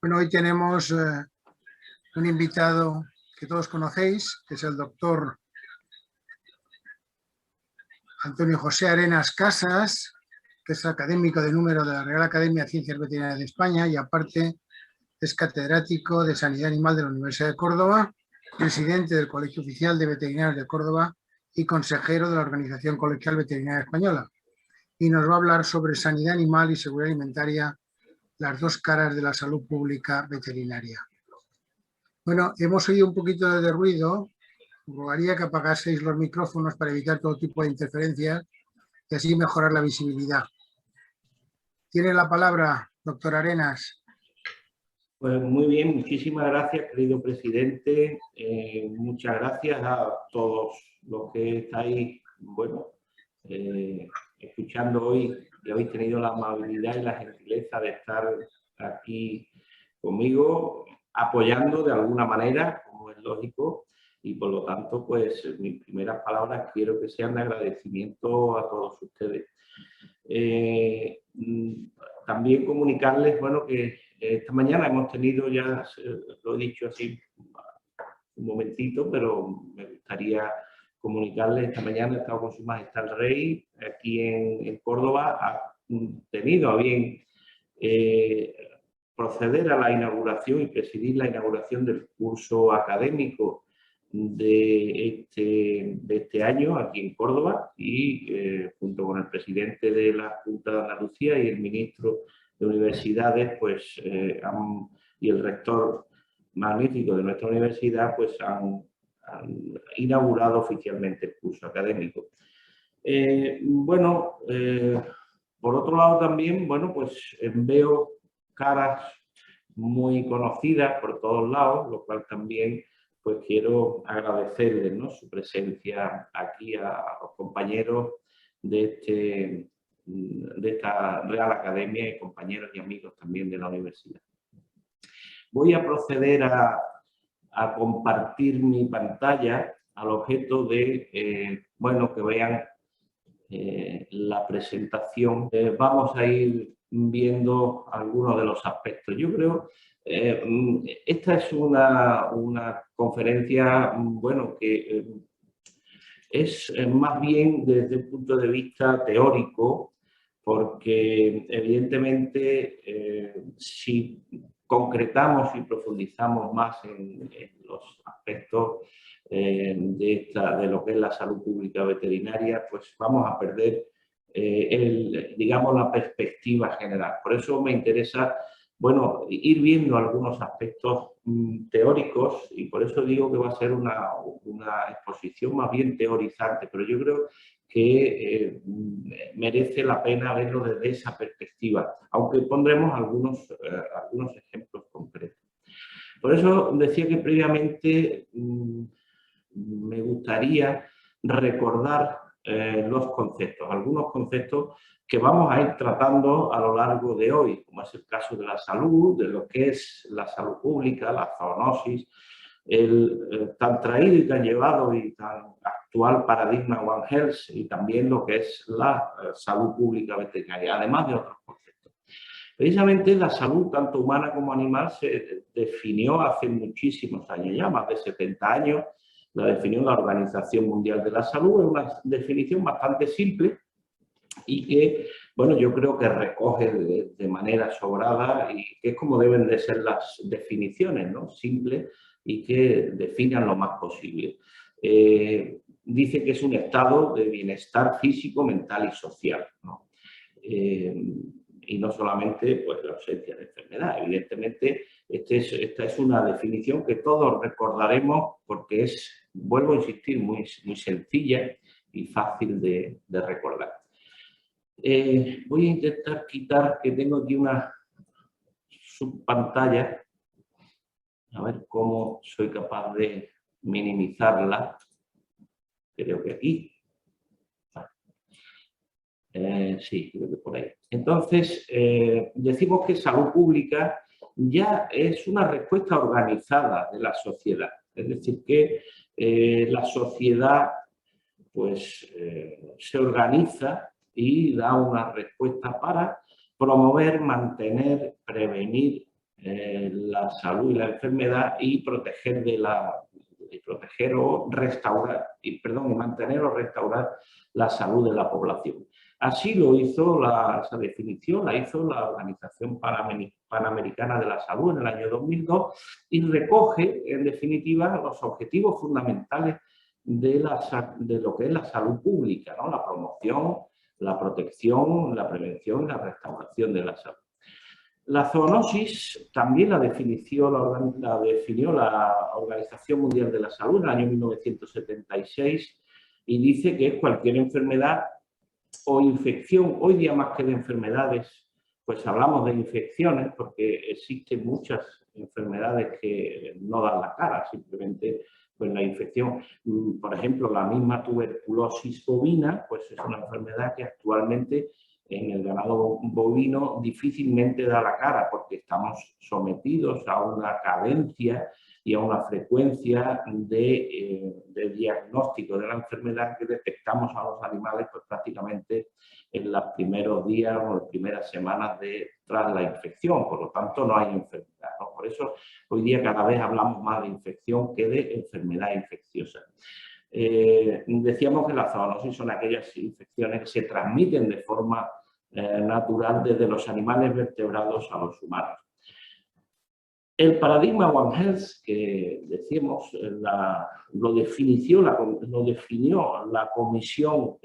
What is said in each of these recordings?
Bueno, hoy tenemos un invitado que todos conocéis, que es el doctor Antonio José Arenas Casas, que es académico de número de la Real Academia de Ciencias Veterinarias de España y aparte es catedrático de Sanidad Animal de la Universidad de Córdoba, presidente del Colegio Oficial de Veterinarios de Córdoba y consejero de la Organización Colegial Veterinaria Española. Y nos va a hablar sobre sanidad animal y seguridad alimentaria, las dos caras de la salud pública veterinaria. Bueno, hemos oído un poquito de ruido. Rogaría que apagaseis los micrófonos para evitar todo tipo de interferencias y así mejorar la visibilidad. Tiene la palabra, doctor Arenas. Pues muy bien, muchísimas gracias, querido presidente. Muchas gracias a todos los que estáis, escuchando hoy, que habéis tenido la amabilidad y la gentileza de estar aquí conmigo, apoyando de alguna manera, como es lógico, y por lo tanto, pues mis primeras palabras quiero que sean de agradecimiento a todos ustedes. También comunicarles, que esta mañana hemos tenido, ya lo he dicho así un momentito, pero me gustaría comunicarles, esta mañana he estado con Su Majestad el Rey aquí en Córdoba, ha tenido a bien proceder a la inauguración y presidir la inauguración del curso académico de este año aquí en Córdoba y junto con el presidente de la Junta de Andalucía y el ministro de Universidades y el rector magnífico de nuestra universidad han inaugurado oficialmente el curso académico. Por otro lado también, veo caras muy conocidas por todos lados, lo cual también quiero agradecerles, ¿no?, su presencia aquí a los compañeros de esta Real Academia y compañeros y amigos también de la universidad. Voy a proceder a compartir mi pantalla al objeto de, que vean la presentación. Vamos a ir viendo algunos de los aspectos. Yo creo esta es una conferencia que es más bien desde el punto de vista teórico, porque evidentemente si concretamos y profundizamos más en los aspectos de lo que es la salud pública veterinaria, pues vamos a perder la perspectiva general. Por eso me interesa ir viendo algunos aspectos teóricos y por eso digo que va a ser una exposición más bien teorizante, pero yo creo que merece la pena verlo desde esa perspectiva, aunque pondremos algunos ejemplos concretos. Por eso decía que previamente me gustaría recordar los conceptos, algunos conceptos que vamos a ir tratando a lo largo de hoy, como es el caso de la salud, de lo que es la salud pública, la zoonosis, el tan traído y tan llevado y tan actual paradigma One Health y también lo que es la salud pública veterinaria, además de otros conceptos. Precisamente la salud, tanto humana como animal, se definió hace muchísimos años, ya más de 70 años, la definió la Organización Mundial de la Salud, es una definición bastante simple y que, yo creo que recoge de manera sobrada y que es como deben de ser las definiciones, ¿no?, simples y que definan lo más posible. Dice que es un estado de bienestar físico, mental y social, ¿no? Y no solamente la ausencia de enfermedad. Evidentemente, esta es una definición que todos recordaremos porque es, vuelvo a insistir, muy sencilla y fácil de recordar. Voy a intentar quitar, que tengo aquí una subpantalla, a ver cómo soy capaz de minimizarla. Creo que aquí. Sí, creo que por ahí. Entonces, decimos que salud pública ya es una respuesta organizada de la sociedad. Es decir, que la sociedad se organiza y da una respuesta para promover, mantener, prevenir la salud y la enfermedad y proteger o restaurar, y mantener o restaurar la salud de la población. Así lo hizo esa definición, la hizo la Organización Panamericana de la Salud en el año 2002 y recoge, en definitiva, los objetivos fundamentales de lo que es la salud pública, ¿no? La promoción, la protección, la prevención y la restauración de la salud. La zoonosis también la definió la Organización Mundial de la Salud en el año 1976 y dice que es cualquier enfermedad o infección. Hoy día, más que de enfermedades, pues hablamos de infecciones porque existen muchas enfermedades que no dan la cara, simplemente pues la infección. Por ejemplo, la misma tuberculosis bovina, pues es una enfermedad que actualmente en el ganado bovino difícilmente da la cara porque estamos sometidos a una cadencia y a una frecuencia de diagnóstico de la enfermedad que detectamos a los animales pues, prácticamente en los primeros días o las primeras semanas tras la infección. Por lo tanto, no hay enfermedad, ¿no? Por eso hoy día cada vez hablamos más de infección que de enfermedad infecciosa. Decíamos que las zoonosis son aquellas infecciones que se transmiten de forma natural desde los animales vertebrados a los humanos. El paradigma One Health, que decimos, lo definió la comisión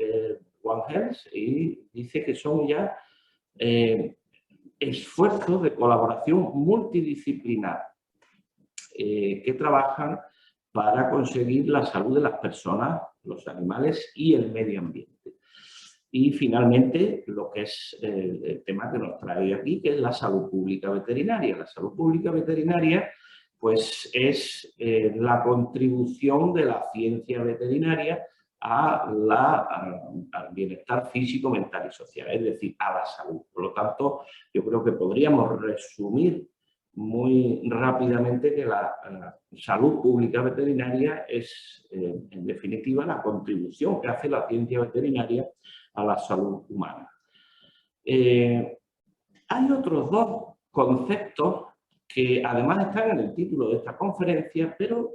One Health y dice que son ya esfuerzos de colaboración multidisciplinar que trabajan para conseguir la salud de las personas, los animales y el medio ambiente. Y finalmente, lo que es el tema que nos trae aquí, que es la salud pública veterinaria. La salud pública veterinaria, pues es la contribución de la ciencia veterinaria al bienestar físico, mental y social, es decir, a la salud. Por lo tanto, yo creo que podríamos resumir muy rápidamente que la salud pública veterinaria es, en definitiva, la contribución que hace la ciencia veterinaria a la salud humana. Hay otros dos conceptos que además están en el título de esta conferencia, pero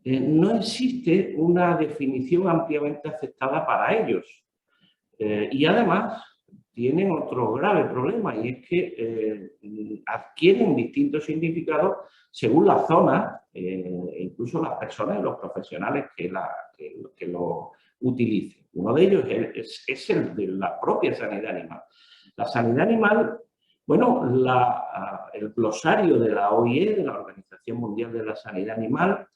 no existe una definición ampliamente aceptada para ellos. Y además tienen otro grave problema y es que adquieren distintos significados según la zona, incluso las personas y los profesionales que lo utilicen. Uno de ellos es el de la propia sanidad animal. La sanidad animal, bueno, el glosario de la OIE, de la Organización Mundial de la Sanidad Animal,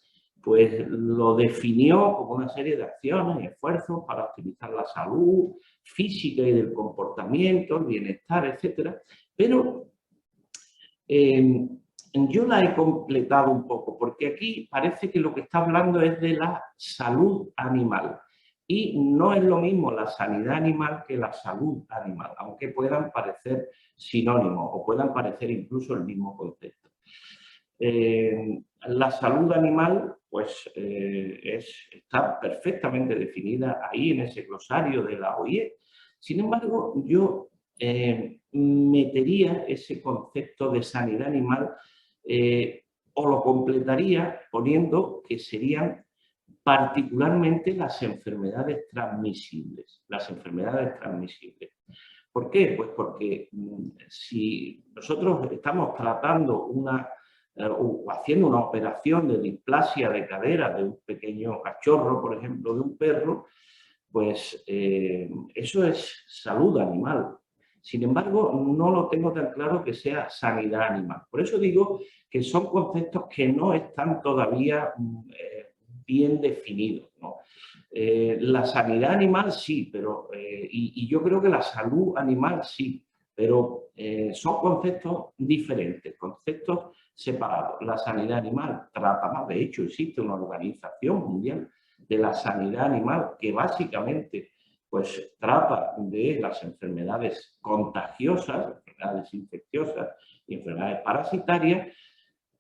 pues lo definió como una serie de acciones y esfuerzos para optimizar la salud física y del comportamiento, el bienestar, etc. Pero yo la he completado un poco, porque aquí parece que lo que está hablando es de la salud animal. Y no es lo mismo la sanidad animal que la salud animal, aunque puedan parecer sinónimos o puedan parecer incluso el mismo concepto. La salud animal pues, está perfectamente definida ahí en ese glosario de la OIE. Sin embargo, yo metería ese concepto de sanidad animal o lo completaría poniendo que serían particularmente las enfermedades transmisibles. Las enfermedades transmisibles. ¿Por qué? Pues porque si nosotros estamos tratando o haciendo una operación de displasia de cadera de un pequeño cachorro, por ejemplo, de un perro, pues eso es salud animal. Sin embargo, no lo tengo tan claro que sea sanidad animal. Por eso digo que son conceptos que no están todavía bien definidos, ¿no? La sanidad animal sí, pero, y yo creo que la salud animal sí, pero son conceptos diferentes, conceptos separados. La sanidad animal trata más, de hecho existe una organización mundial de la sanidad animal que básicamente pues trata de las enfermedades contagiosas, enfermedades infecciosas y enfermedades parasitarias,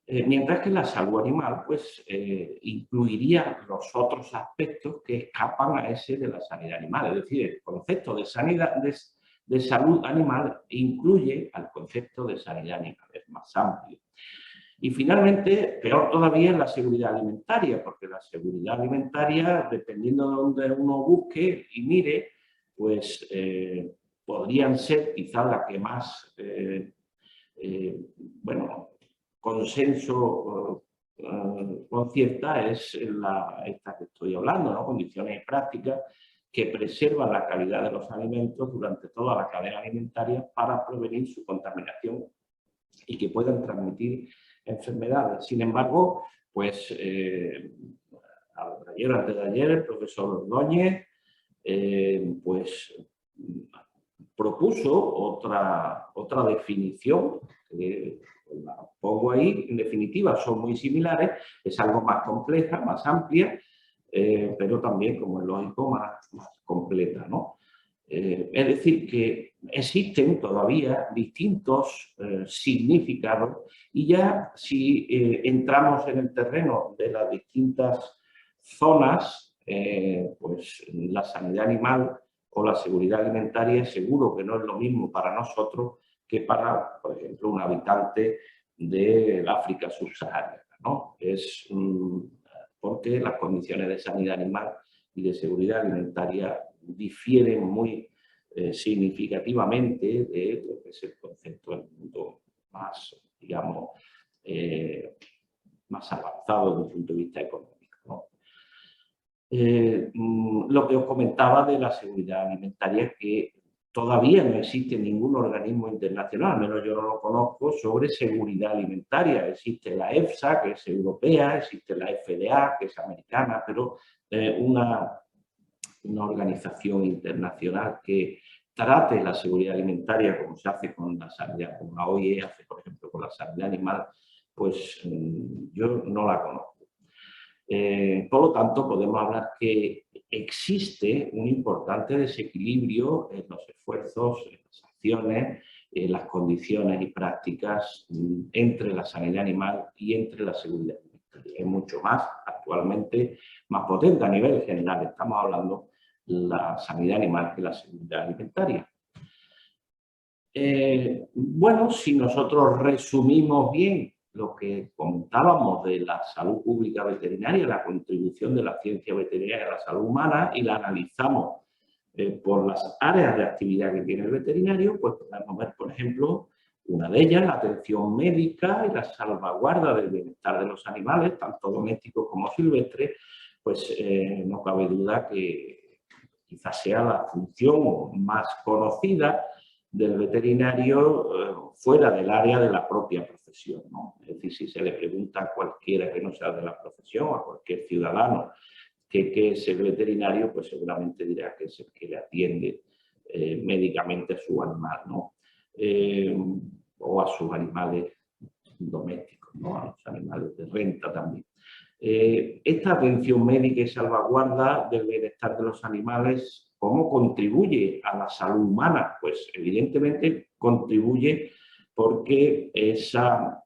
mientras que la salud animal pues, incluiría los otros aspectos que escapan a ese de la sanidad animal. Es decir, el concepto de salud animal incluye al concepto de sanidad animal. Es más amplio. Y finalmente, peor todavía es la seguridad alimentaria, porque la seguridad alimentaria, dependiendo de donde uno busque y mire, pues podrían ser quizás la que más, bueno, consenso concierta es esta que estoy hablando, ¿no? Condiciones prácticas que preservan la calidad de los alimentos durante toda la cadena alimentaria para prevenir su contaminación y que puedan transmitir enfermedades. Sin embargo, pues ayer o antes de ayer el profesor Ordóñez pues propuso otra definición, que la pongo ahí, en definitiva son muy similares, es algo más compleja, más amplia, pero también, como es lógico, más completa, ¿no? Es decir, que existen todavía distintos significados y ya si entramos en el terreno de las distintas zonas, pues la sanidad animal o la seguridad alimentaria seguro que no es lo mismo para nosotros que para, por ejemplo, un habitante del África subsahariana, ¿no? Es porque las condiciones de sanidad animal y de seguridad alimentaria difieren muy significativamente de lo que es el concepto del mundo más, digamos, más avanzado desde un punto de vista económico, ¿no? Lo que os comentaba de la seguridad alimentaria, que todavía no existe ningún organismo internacional, al menos yo no lo conozco, sobre seguridad alimentaria. Existe la EFSA, que es europea, existe la FDA, que es americana, pero una organización internacional que trate la seguridad alimentaria como se hace con la sanidad, como la OIE hace, por ejemplo, con la sanidad animal, pues yo no la conozco. Por lo tanto, podemos hablar que existe un importante desequilibrio en los esfuerzos, en las acciones, en las condiciones y prácticas entre la sanidad animal y entre la seguridad alimentaria. Es mucho más, actualmente, más potente a nivel general. Estamos hablando de la sanidad animal que la seguridad alimentaria. Bueno, si nosotros resumimos bien lo que comentábamos de la salud pública veterinaria, la contribución de la ciencia veterinaria a la salud humana y la analizamos por las áreas de actividad que tiene el veterinario, pues podemos ver, por ejemplo, una de ellas, la atención médica y la salvaguarda del bienestar de los animales, tanto domésticos como silvestres, pues no cabe duda que quizás sea la función más conocida del veterinario fuera del área de la propia profesión, ¿no? Es decir, si se le pregunta a cualquiera que no sea de la profesión, a cualquier ciudadano, qué es el veterinario, pues seguramente dirá que es el que le atiende médicamente a su animal, ¿no? O a sus animales domésticos, ¿no? A los animales de renta también. Esta atención médica y salvaguarda del bienestar de los animales, ¿cómo contribuye a la salud humana? Pues evidentemente contribuye porque esa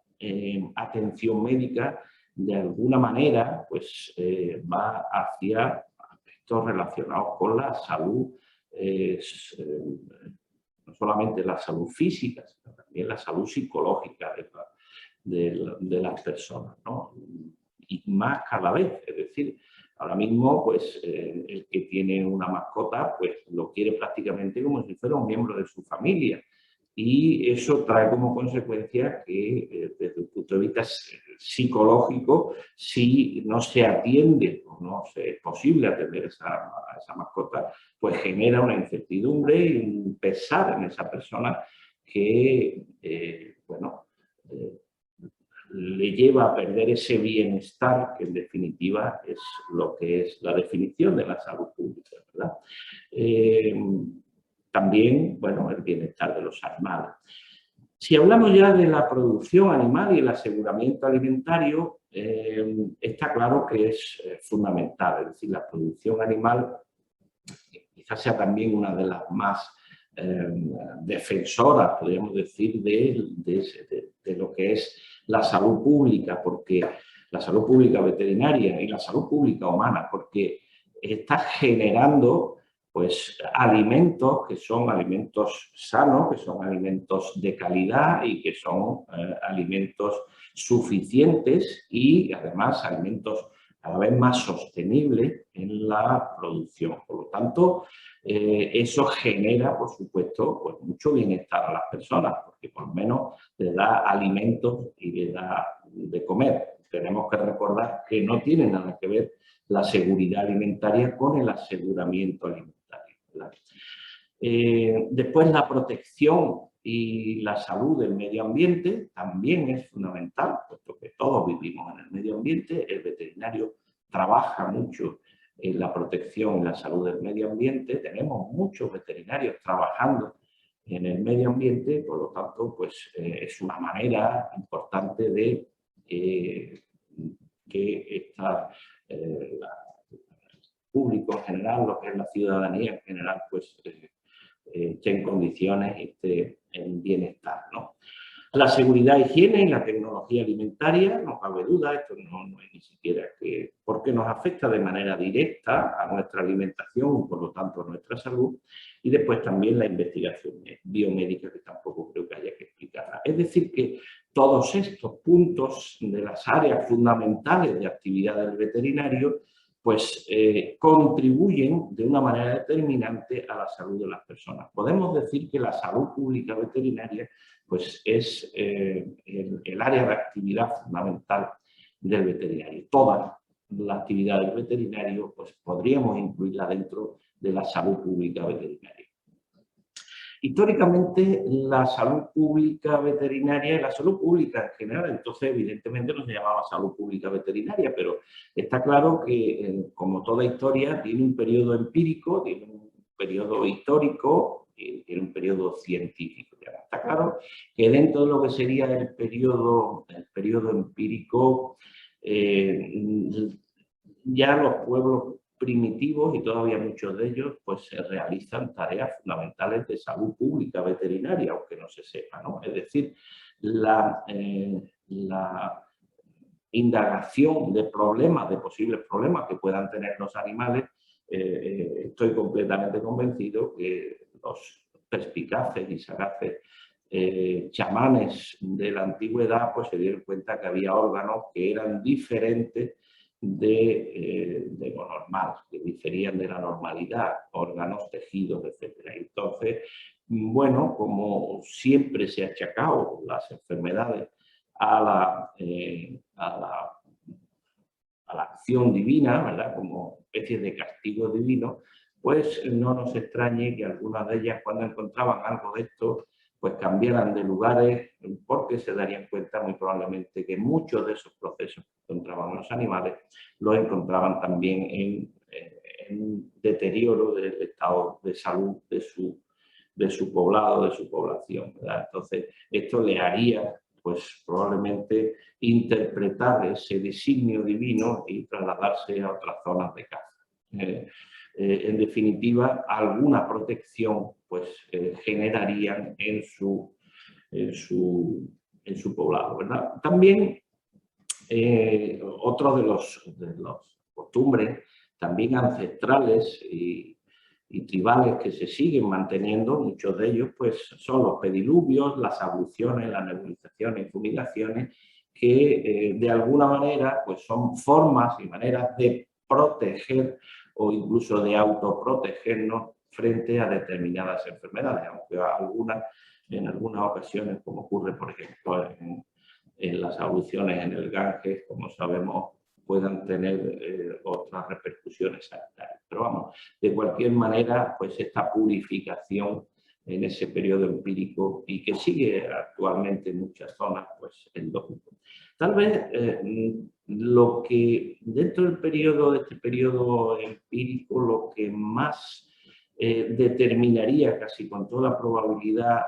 atención médica de alguna manera pues, va hacia aspectos relacionados con la salud, no solamente la salud física, sino también la salud psicológica de las personas, ¿no? Y más cada vez, es decir, ahora mismo pues el que tiene una mascota pues lo quiere prácticamente como si fuera un miembro de su familia y eso trae como consecuencia que desde un punto de vista psicológico, si no se atiende o no es posible atender a esa mascota, pues genera una incertidumbre y un pesar en esa persona que, bueno, le lleva a perder ese bienestar que en definitiva es lo que es la definición de la salud pública, ¿verdad? También, bueno, el bienestar de los animales. Si hablamos ya de la producción animal y el aseguramiento alimentario, está claro que es fundamental, es decir, la producción animal quizás sea también una de las más defensoras, podríamos decir, de lo que es la salud pública, porque la salud pública veterinaria y la salud pública humana, porque está generando pues alimentos que son alimentos sanos, que son alimentos de calidad y que son alimentos suficientes y además alimentos cada vez más sostenibles en la producción. Por lo tanto, eso genera, por supuesto, pues mucho bienestar a las personas, porque por lo menos les da alimentos y les da de comer. Tenemos que recordar que no tiene nada que ver la seguridad alimentaria con el aseguramiento alimentario, ¿verdad? Después, la protección y la salud del medio ambiente también es fundamental, puesto que todos vivimos en el medio ambiente. El veterinario trabaja mucho en la protección y la salud del medio ambiente. Tenemos muchos veterinarios trabajando en el medio ambiente, por lo tanto, pues es una manera importante de que el público en general, lo que es la ciudadanía en general, pues esté en condiciones, esté en bienestar, ¿no? La seguridad, higiene y la tecnología alimentaria, no cabe duda, esto no es ni siquiera que, porque nos afecta de manera directa a nuestra alimentación y por lo tanto a nuestra salud, y después también la investigación biomédica, que tampoco creo que haya que explicarla. Es decir, que todos estos puntos de las áreas fundamentales de actividad del veterinario pues contribuyen de una manera determinante a la salud de las personas. Podemos decir que la salud pública veterinaria pues es el área de actividad fundamental del veterinario. Toda la actividad del veterinario pues podríamos incluirla dentro de la salud pública veterinaria. Históricamente, la salud pública veterinaria y la salud pública en general, entonces evidentemente no se llamaba salud pública veterinaria, pero está claro que, como toda historia, tiene un periodo empírico, tiene un periodo histórico y tiene un periodo científico. Ya está claro que dentro de lo que sería el periodo empírico, ya los pueblos primitivos, y todavía muchos de ellos, pues se realizan tareas fundamentales de salud pública veterinaria, aunque no se sepa, ¿no? Es decir, la indagación de problemas, de posibles problemas que puedan tener los animales, estoy completamente convencido que los perspicaces y sagaces chamanes de la antigüedad pues se dieron cuenta que había órganos que eran diferentes de lo normal, que diferían de la normalidad, órganos, tejidos, etc. Entonces, bueno, como siempre se ha achacado las enfermedades a la acción divina, ¿verdad?, como especie de castigo divino, pues no nos extrañe que algunas de ellas, cuando encontraban algo de esto, pues cambiaran de lugares, porque se darían cuenta muy probablemente que muchos de esos procesos que encontraban los animales los encontraban también en deterioro del estado de salud de su poblado, de su población, ¿verdad? Entonces, esto le haría pues probablemente interpretar ese designio divino y trasladarse a otras zonas de caza. En definitiva, alguna protección pues generarían en su poblado, ¿verdad? También otro de los costumbres también ancestrales y tribales que se siguen manteniendo, muchos de ellos pues son los pediluvios, las abluciones, las nebulizaciones y fumigaciones, que de alguna manera pues son formas y maneras de proteger o incluso de autoprotegernos frente a determinadas enfermedades, aunque en algunas ocasiones, como ocurre por ejemplo en las abluciones en el Ganges, como sabemos, puedan tener otras repercusiones sanitarias. Pero vamos, de cualquier manera, pues esta purificación en ese periodo empírico y que sigue actualmente en muchas zonas, pues es lógico. Tal vez lo que dentro del periodo, de este periodo empírico, lo que más determinaría casi con toda probabilidad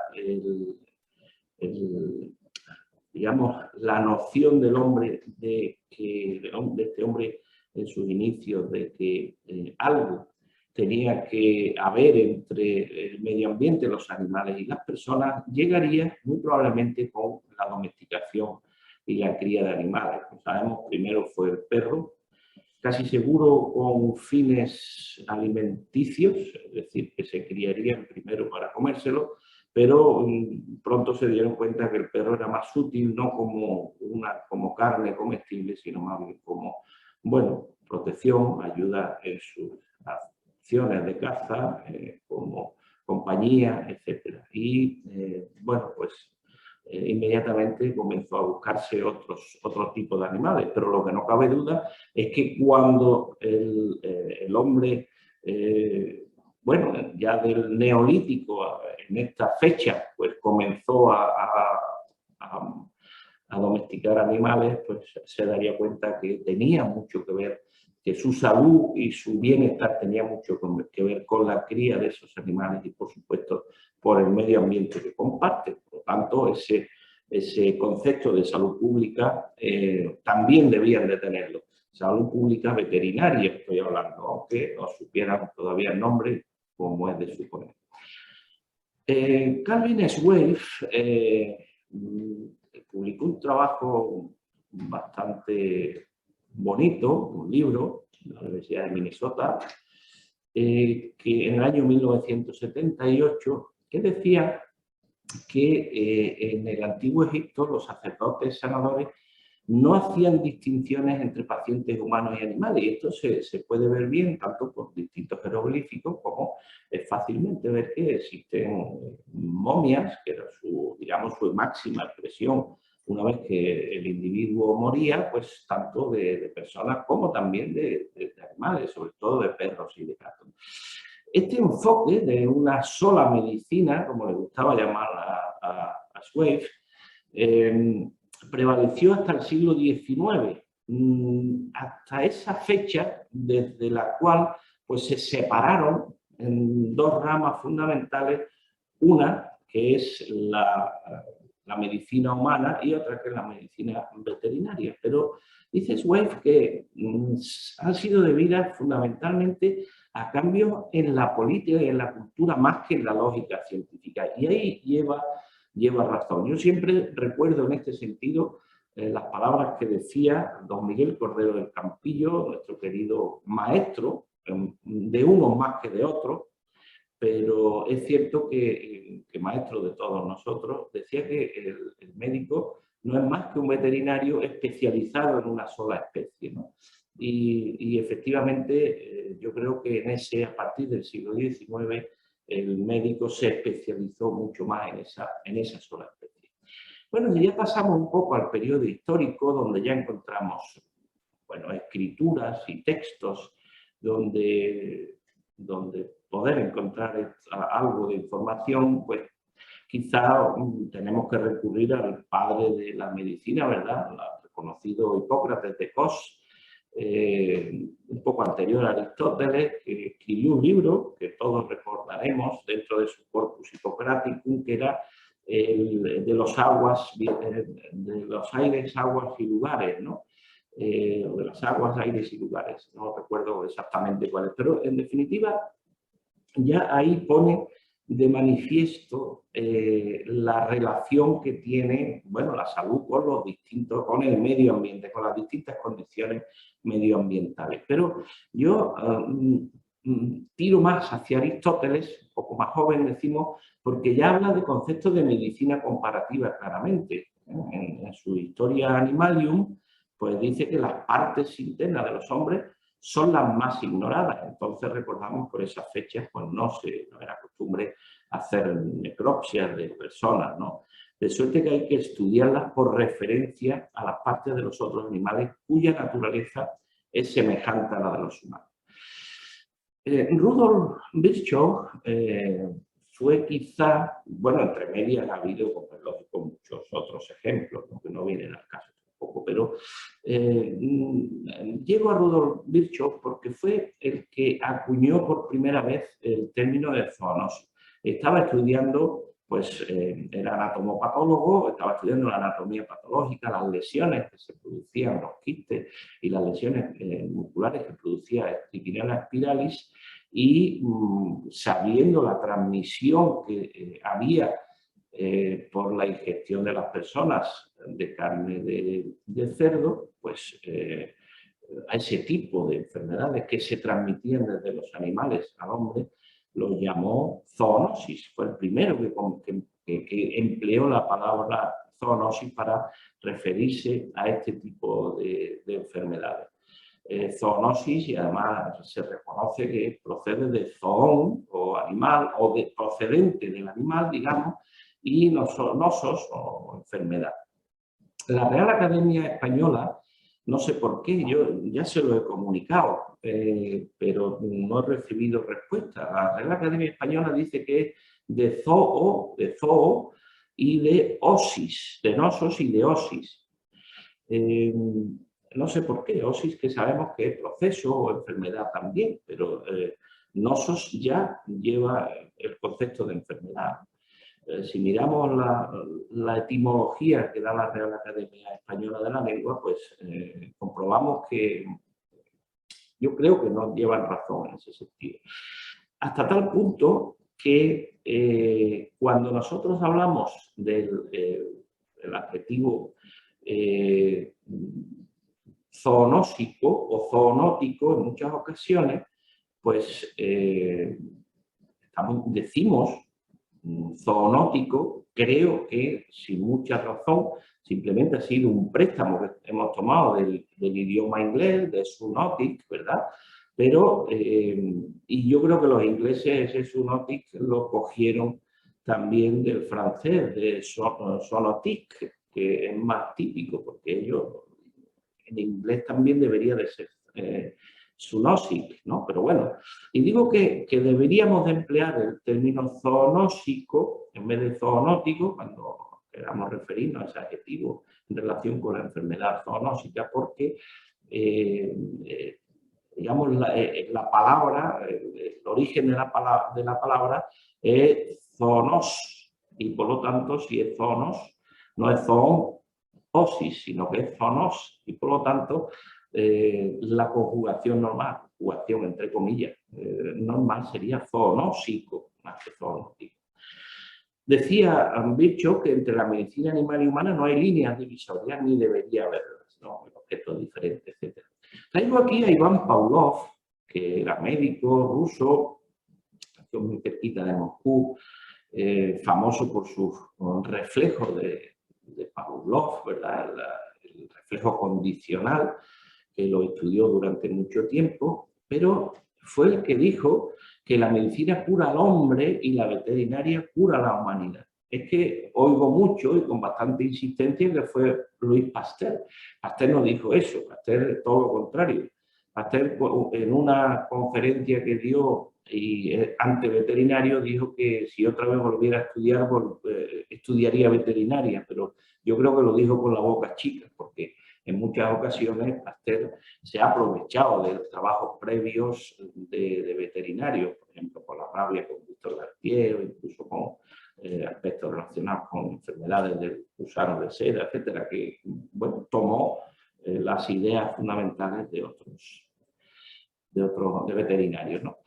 digamos, la noción del hombre, de este hombre en sus inicios, de que algo tenía que haber entre el medio ambiente, los animales y las personas, llegaría muy probablemente con la domesticación y la cría de animales. Como sabemos, primero fue el perro, casi seguro con fines alimenticios, es decir, que se criarían primero para comérselo, pero pronto se dieron cuenta que el perro era más útil no como carne comestible, sino más bien como, bueno, protección, ayuda en sus acciones de caza, como compañía, etc. Y, bueno, pues inmediatamente comenzó a buscarse otro tipo de animales, pero lo que no cabe duda es que cuando el hombre, bueno, ya del Neolítico, en esta fecha, pues comenzó a domesticar animales, pues se daría cuenta que tenía mucho que ver, que su salud y su bienestar tenía mucho que ver con la cría de esos animales y, por supuesto, por el medio ambiente que comparten. Por lo tanto, ese concepto de salud pública también debían de tenerlo. Salud pública veterinaria, estoy hablando, aunque no supieran todavía el nombre, como es de suponer. Calvin Swave publicó un trabajo bastante bonito, un libro, en la Universidad de Minnesota, que en el año 1978, que decía que en el antiguo Egipto los sacerdotes sanadores no hacían distinciones entre pacientes humanos y animales, y esto se puede ver bien tanto por distintos jeroglíficos como fácilmente ver que existen momias, que era digamos, su máxima expresión una vez que el individuo moría, pues tanto de personas como también de animales, sobre todo de perros y de gatos. Este enfoque de una sola medicina, como le gustaba llamar a Swave, prevaleció hasta el siglo XIX, hasta esa fecha desde la cual pues, se separaron en dos ramas fundamentales, una que es la medicina humana y otra que es la medicina veterinaria. Pero dice Swave que han sido debidas fundamentalmente a cambios en la política y en la cultura más que en la lógica científica. Y ahí lleva razón. Yo siempre recuerdo en este sentido las palabras que decía don Miguel Cordero del Campillo, nuestro querido maestro, de unos más que de otros, pero es cierto que maestro de todos nosotros, decía que el médico no es más que un veterinario especializado en una sola especie, ¿no? Y efectivamente yo creo que a partir del siglo XIX el médico se especializó mucho más en esa sola especie. Bueno, y ya pasamos un poco al periodo histórico donde ya encontramos, bueno, escrituras y textos donde poder encontrar algo de información, pues quizá tenemos que recurrir al padre de la medicina, ¿verdad? El reconocido Hipócrates de Cos, un poco anterior a Aristóteles, que escribió un libro que todos recordaremos dentro de su Corpus Hippocraticum, que era de los aires, aguas y lugares, ¿no? De las aguas, aires y lugares. No recuerdo exactamente cuáles, pero en definitiva ya ahí pone de manifiesto la relación que tiene, bueno, la salud con el medio ambiente, con las distintas condiciones medioambientales. Pero yo tiro más hacia Aristóteles, un poco más joven decimos, porque ya habla de conceptos de medicina comparativa claramente. En su Historia Animalium, pues dice que las partes internas de los hombres son las más ignoradas. Entonces recordamos por esas fechas, pues no era costumbre hacer necropsias de personas, ¿no? De suerte que hay que estudiarlas por referencia a las partes de los otros animales cuya naturaleza es semejante a la de los humanos. Rudolf Virchow fue quizá, bueno, entre medias ha habido, como es lógico, muchos otros ejemplos, ¿no? Que no vienen al caso tampoco, pero llego a Rudolf Virchow porque fue el que acuñó por primera vez el término de zoonosis. Estaba estudiando, pues era anatomopatólogo, estaba estudiando la anatomía patológica, las lesiones que se producían, los quistes y las lesiones musculares que producía Trichinella spiralis, y sabiendo la transmisión que había por la ingestión de las personas de carne de cerdo, pues a ese tipo de enfermedades que se transmitían desde los animales al hombre, lo llamó zoonosis. Fue el primero que empleó la palabra zoonosis para referirse a este tipo de enfermedades. Zoonosis, y además se reconoce que procede de zoón o animal, o procedente del animal, digamos, y nosos o enfermedad. La Real Academia Española, no sé por qué, yo ya se lo he comunicado, pero no he recibido respuesta. La Real Academia Española dice que es de zoo y de osis, de nosos y de osis. No sé por qué, osis que sabemos que es proceso o enfermedad también, pero nosos ya lleva el concepto de enfermedad. Si miramos la etimología que da la Real Academia Española de la Lengua, pues comprobamos que yo creo que no llevan razón en ese sentido. Hasta tal punto que cuando nosotros hablamos del adjetivo zoonósico o zoonótico en muchas ocasiones, pues decimos zoonótico, creo que sin mucha razón, simplemente ha sido un préstamo que hemos tomado del idioma inglés, de zoonotic, ¿verdad? Pero, y yo creo que los ingleses ese zoonotic lo cogieron también del francés, de zoonotic, que es más típico, porque ellos, en inglés también debería de ser zoonosic, ¿no? Pero bueno, y digo que deberíamos de emplear el término zoonósico en vez de zoonótico cuando queramos referirnos a ese adjetivo en relación con la enfermedad zoonósica, porque digamos la palabra, el origen de la palabra es zoonos, y por lo tanto si es zoonos no es zoonosis, sino que es zoonos, y por lo tanto la conjugación normal, conjugación entre comillas, normal sería zoonósico más que zoonótico. Decía Virchow que entre la medicina animal y humana no hay líneas divisorias ni debería haberlas, ¿no? Objetos diferentes, etc. Traigo aquí a Iván Pavlov, que era médico ruso, nació muy cerquita de Moscú, famoso por sus reflejos de Pavlov, ¿verdad? El reflejo condicional, que lo estudió durante mucho tiempo, pero fue el que dijo que la medicina cura al hombre y la veterinaria cura a la humanidad. Es que oigo mucho y con bastante insistencia que fue Louis Pasteur. Pasteur no dijo eso, Pasteur todo lo contrario. Pasteur en una conferencia que dio y ante veterinario dijo que si otra vez volviera a estudiar, estudiaría veterinaria, pero yo creo que lo dijo con la boca chica, porque en muchas ocasiones Pasteur se ha aprovechado de trabajos previos de veterinarios, por ejemplo, con la rabia con Víctor García, o incluso con aspectos relacionados con enfermedades del gusano de seda, etcétera, que bueno, tomó las ideas fundamentales de veterinarios, ¿no?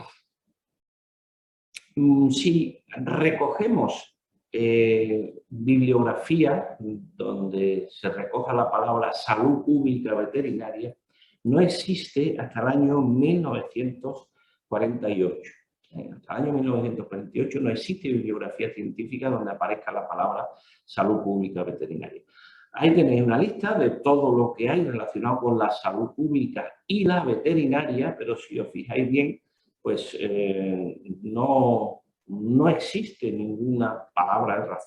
Si recogemos bibliografía donde se recoja la palabra salud pública veterinaria, no existe hasta el año 1948. Hasta el año 1948 no existe bibliografía científica donde aparezca la palabra salud pública veterinaria. Ahí tenéis una lista de todo lo que hay relacionado con la salud pública y la veterinaria, pero si os fijáis bien, pues no existe ninguna palabra,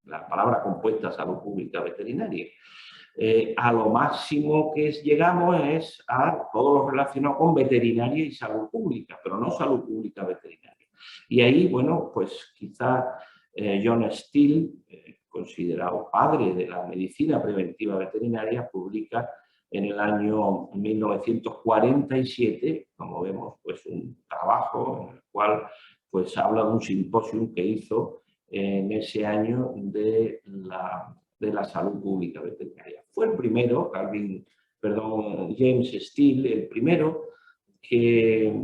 la palabra compuesta salud pública veterinaria. A lo máximo que llegamos es a todo lo relacionado con veterinaria y salud pública, pero no salud pública veterinaria. Y ahí, bueno, pues quizá John Steele, considerado padre de la medicina preventiva veterinaria, publica en el año 1947, como vemos, pues un trabajo en el cual pues habla de un simposio que hizo en ese año de la salud pública veterinaria. Fue el primero, James Steele, el primero que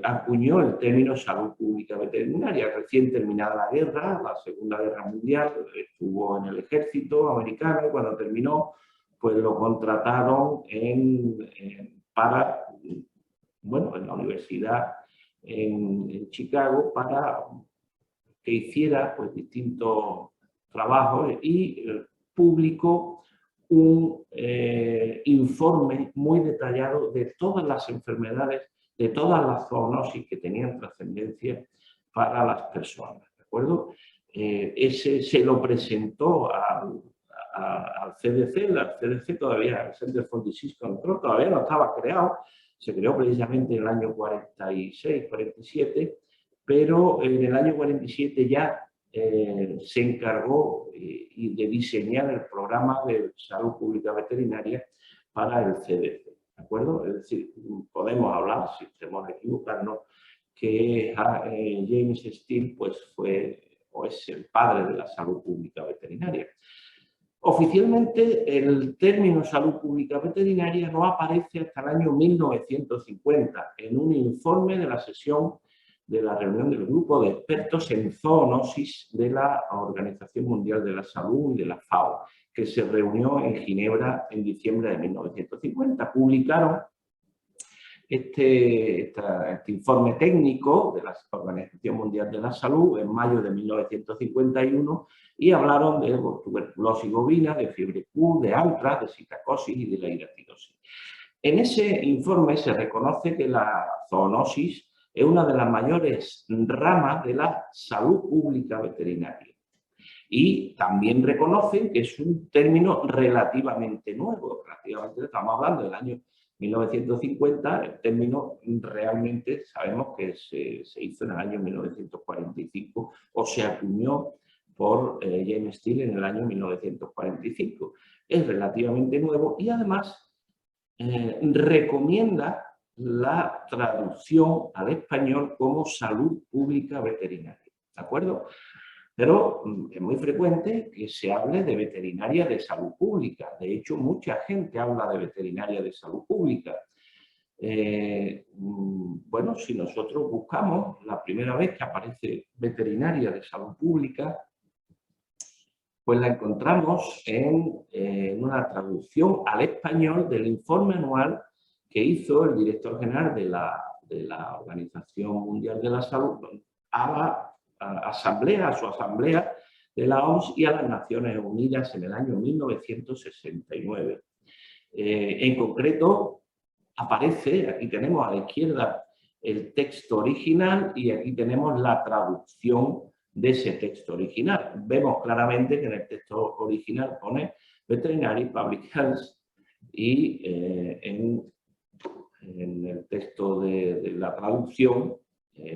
acuñó el término salud pública veterinaria. Recién terminada la guerra, la Segunda Guerra Mundial, estuvo en el ejército americano y cuando terminó, pues lo contrataron para, bueno, en la universidad en Chicago para que hiciera pues distintos trabajos y publicó un informe muy detallado de todas las enfermedades, de todas las zoonosis que tenían trascendencia para las personas, ¿de acuerdo? Ese se lo presentó al CDC, el CDC todavía, el Center for Disease Control, todavía no estaba creado, se creó precisamente en el año 46, 47, pero en el año 47 ya se encargó de diseñar el programa de salud pública veterinaria para el CDC, ¿de acuerdo? Es decir, podemos hablar, si tenemos que equivocarnos, que James Steele pues, fue o es el padre de la salud pública veterinaria. Oficialmente, el término salud pública veterinaria no aparece hasta el año 1950 en un informe de la sesión de la reunión del grupo de expertos en zoonosis de la Organización Mundial de la Salud y de la FAO, que se reunió en Ginebra en diciembre de 1950. Publicaron este informe técnico de la Organización Mundial de la Salud en mayo de 1951 y hablaron de tuberculosis bovina, de fiebre Q, de antras, de psittacosis y de la hiratidosis. En ese informe se reconoce que la zoonosis es una de las mayores ramas de la salud pública veterinaria. Y también reconocen que es un término relativamente nuevo. Relativamente, estamos hablando del año 1950, el término realmente sabemos que se hizo en el año 1945 o se acuñó por James Steele en el año 1945. Es relativamente nuevo y además recomienda la traducción al español como salud pública veterinaria, ¿de acuerdo? Pero es muy frecuente que se hable de veterinaria de salud pública. De hecho, mucha gente habla de veterinaria de salud pública. Bueno, si nosotros buscamos la primera vez que aparece veterinaria de salud pública, pues la encontramos en una traducción al español del informe anual que hizo el director general de la Organización Mundial de la Salud a su asamblea de la OMS y a las Naciones Unidas en el año 1969. En concreto, aparece, aquí tenemos a la izquierda el texto original y aquí tenemos la traducción de ese texto original. Vemos claramente que en el texto original pone Veterinary Public Health y en el texto de la traducción,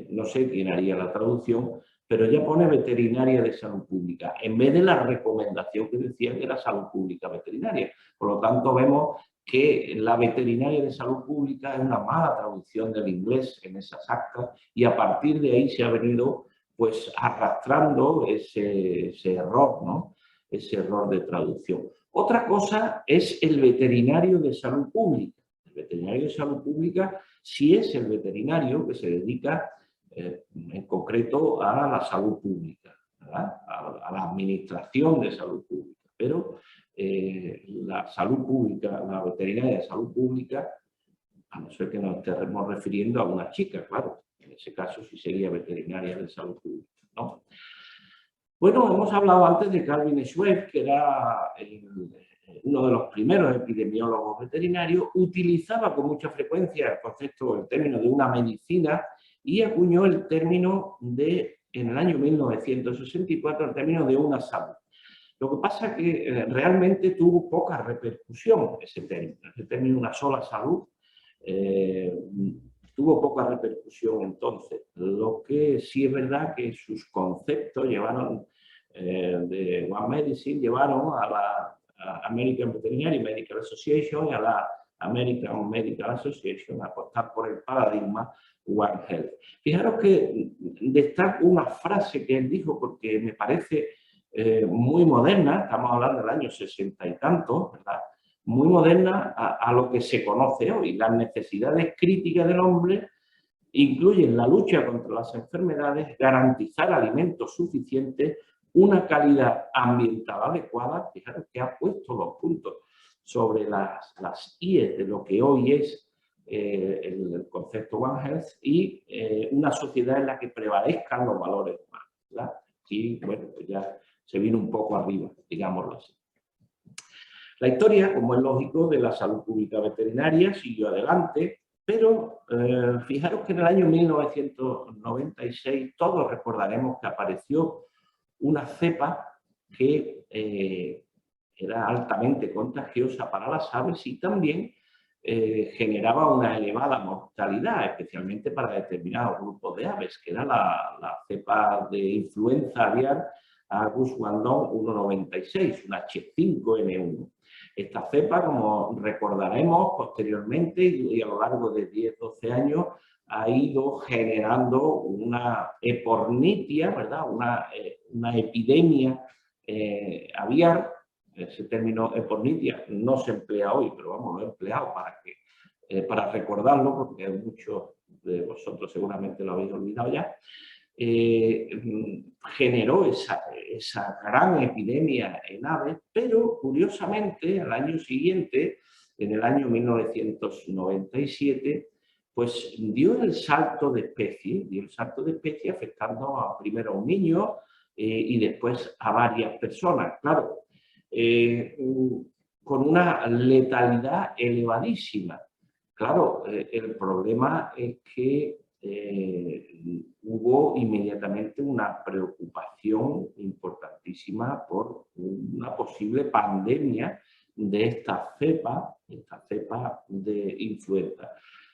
no sé quién haría la traducción, pero ya pone veterinaria de salud pública, en vez de la recomendación que decía que era salud pública veterinaria. Por lo tanto, vemos que la veterinaria de salud pública es una mala traducción del inglés en esas actas y a partir de ahí se ha venido pues arrastrando ese error, ¿no? Ese error de traducción. Otra cosa es el veterinario de salud pública. El veterinario de salud pública sí es el veterinario que se dedica en concreto a la salud pública, ¿verdad? A la administración de salud pública. Pero la salud pública, la veterinaria de salud pública, a no ser que nos estemos refiriendo a una chica, claro. En ese caso sí sería veterinaria de salud pública, ¿no? Bueno, hemos hablado antes de Calvin Schweib, que era uno de los primeros epidemiólogos veterinarios, utilizaba con mucha frecuencia el concepto, el término de una medicina y acuñó el término en el año 1964, el término de una salud. Lo que pasa es que realmente tuvo poca repercusión ese término una sola salud, tuvo poca repercusión entonces. Lo que sí es verdad que sus conceptos llevaron de One Medicine, llevaron a la American Veterinary Medical Association y a la American Medical Association a apostar por el paradigma One Health. Fijaros que destaco una frase que él dijo porque me parece muy moderna, estamos hablando del año 60 y tanto, ¿verdad? Muy moderna a lo que se conoce hoy. Las necesidades críticas del hombre incluyen la lucha contra las enfermedades, garantizar alimentos suficientes, una calidad ambiental adecuada, fijaros que ha puesto los puntos sobre las IES de lo que hoy es el concepto One Health y una sociedad en la que prevalezcan los valores humanos, ¿verdad? Y bueno, pues ya se vino un poco arriba, digámoslo así. La historia, como es lógico, de la salud pública veterinaria siguió adelante, pero fijaros que en el año 1996 todos recordaremos que apareció una cepa que era altamente contagiosa para las aves y también generaba una elevada mortalidad, especialmente para determinados grupos de aves, que era la cepa de influenza aviar Agus Guangdong 196, una H5N1. Esta cepa, como recordaremos posteriormente y a lo largo de 10-12 años, ha ido generando una epornitia, ¿verdad? Una epidemia aviar. Ese término epornitia no se emplea hoy, pero vamos, lo he empleado para recordarlo, porque muchos de vosotros seguramente lo habéis olvidado ya. Generó esa gran epidemia en aves, pero curiosamente al año siguiente, en el año 1997, pues dio el salto de especie, afectando primero a un niño y después a varias personas, claro, con una letalidad elevadísima. Claro, el problema es que hubo inmediatamente una preocupación importantísima por una posible pandemia de esta cepa de influenza.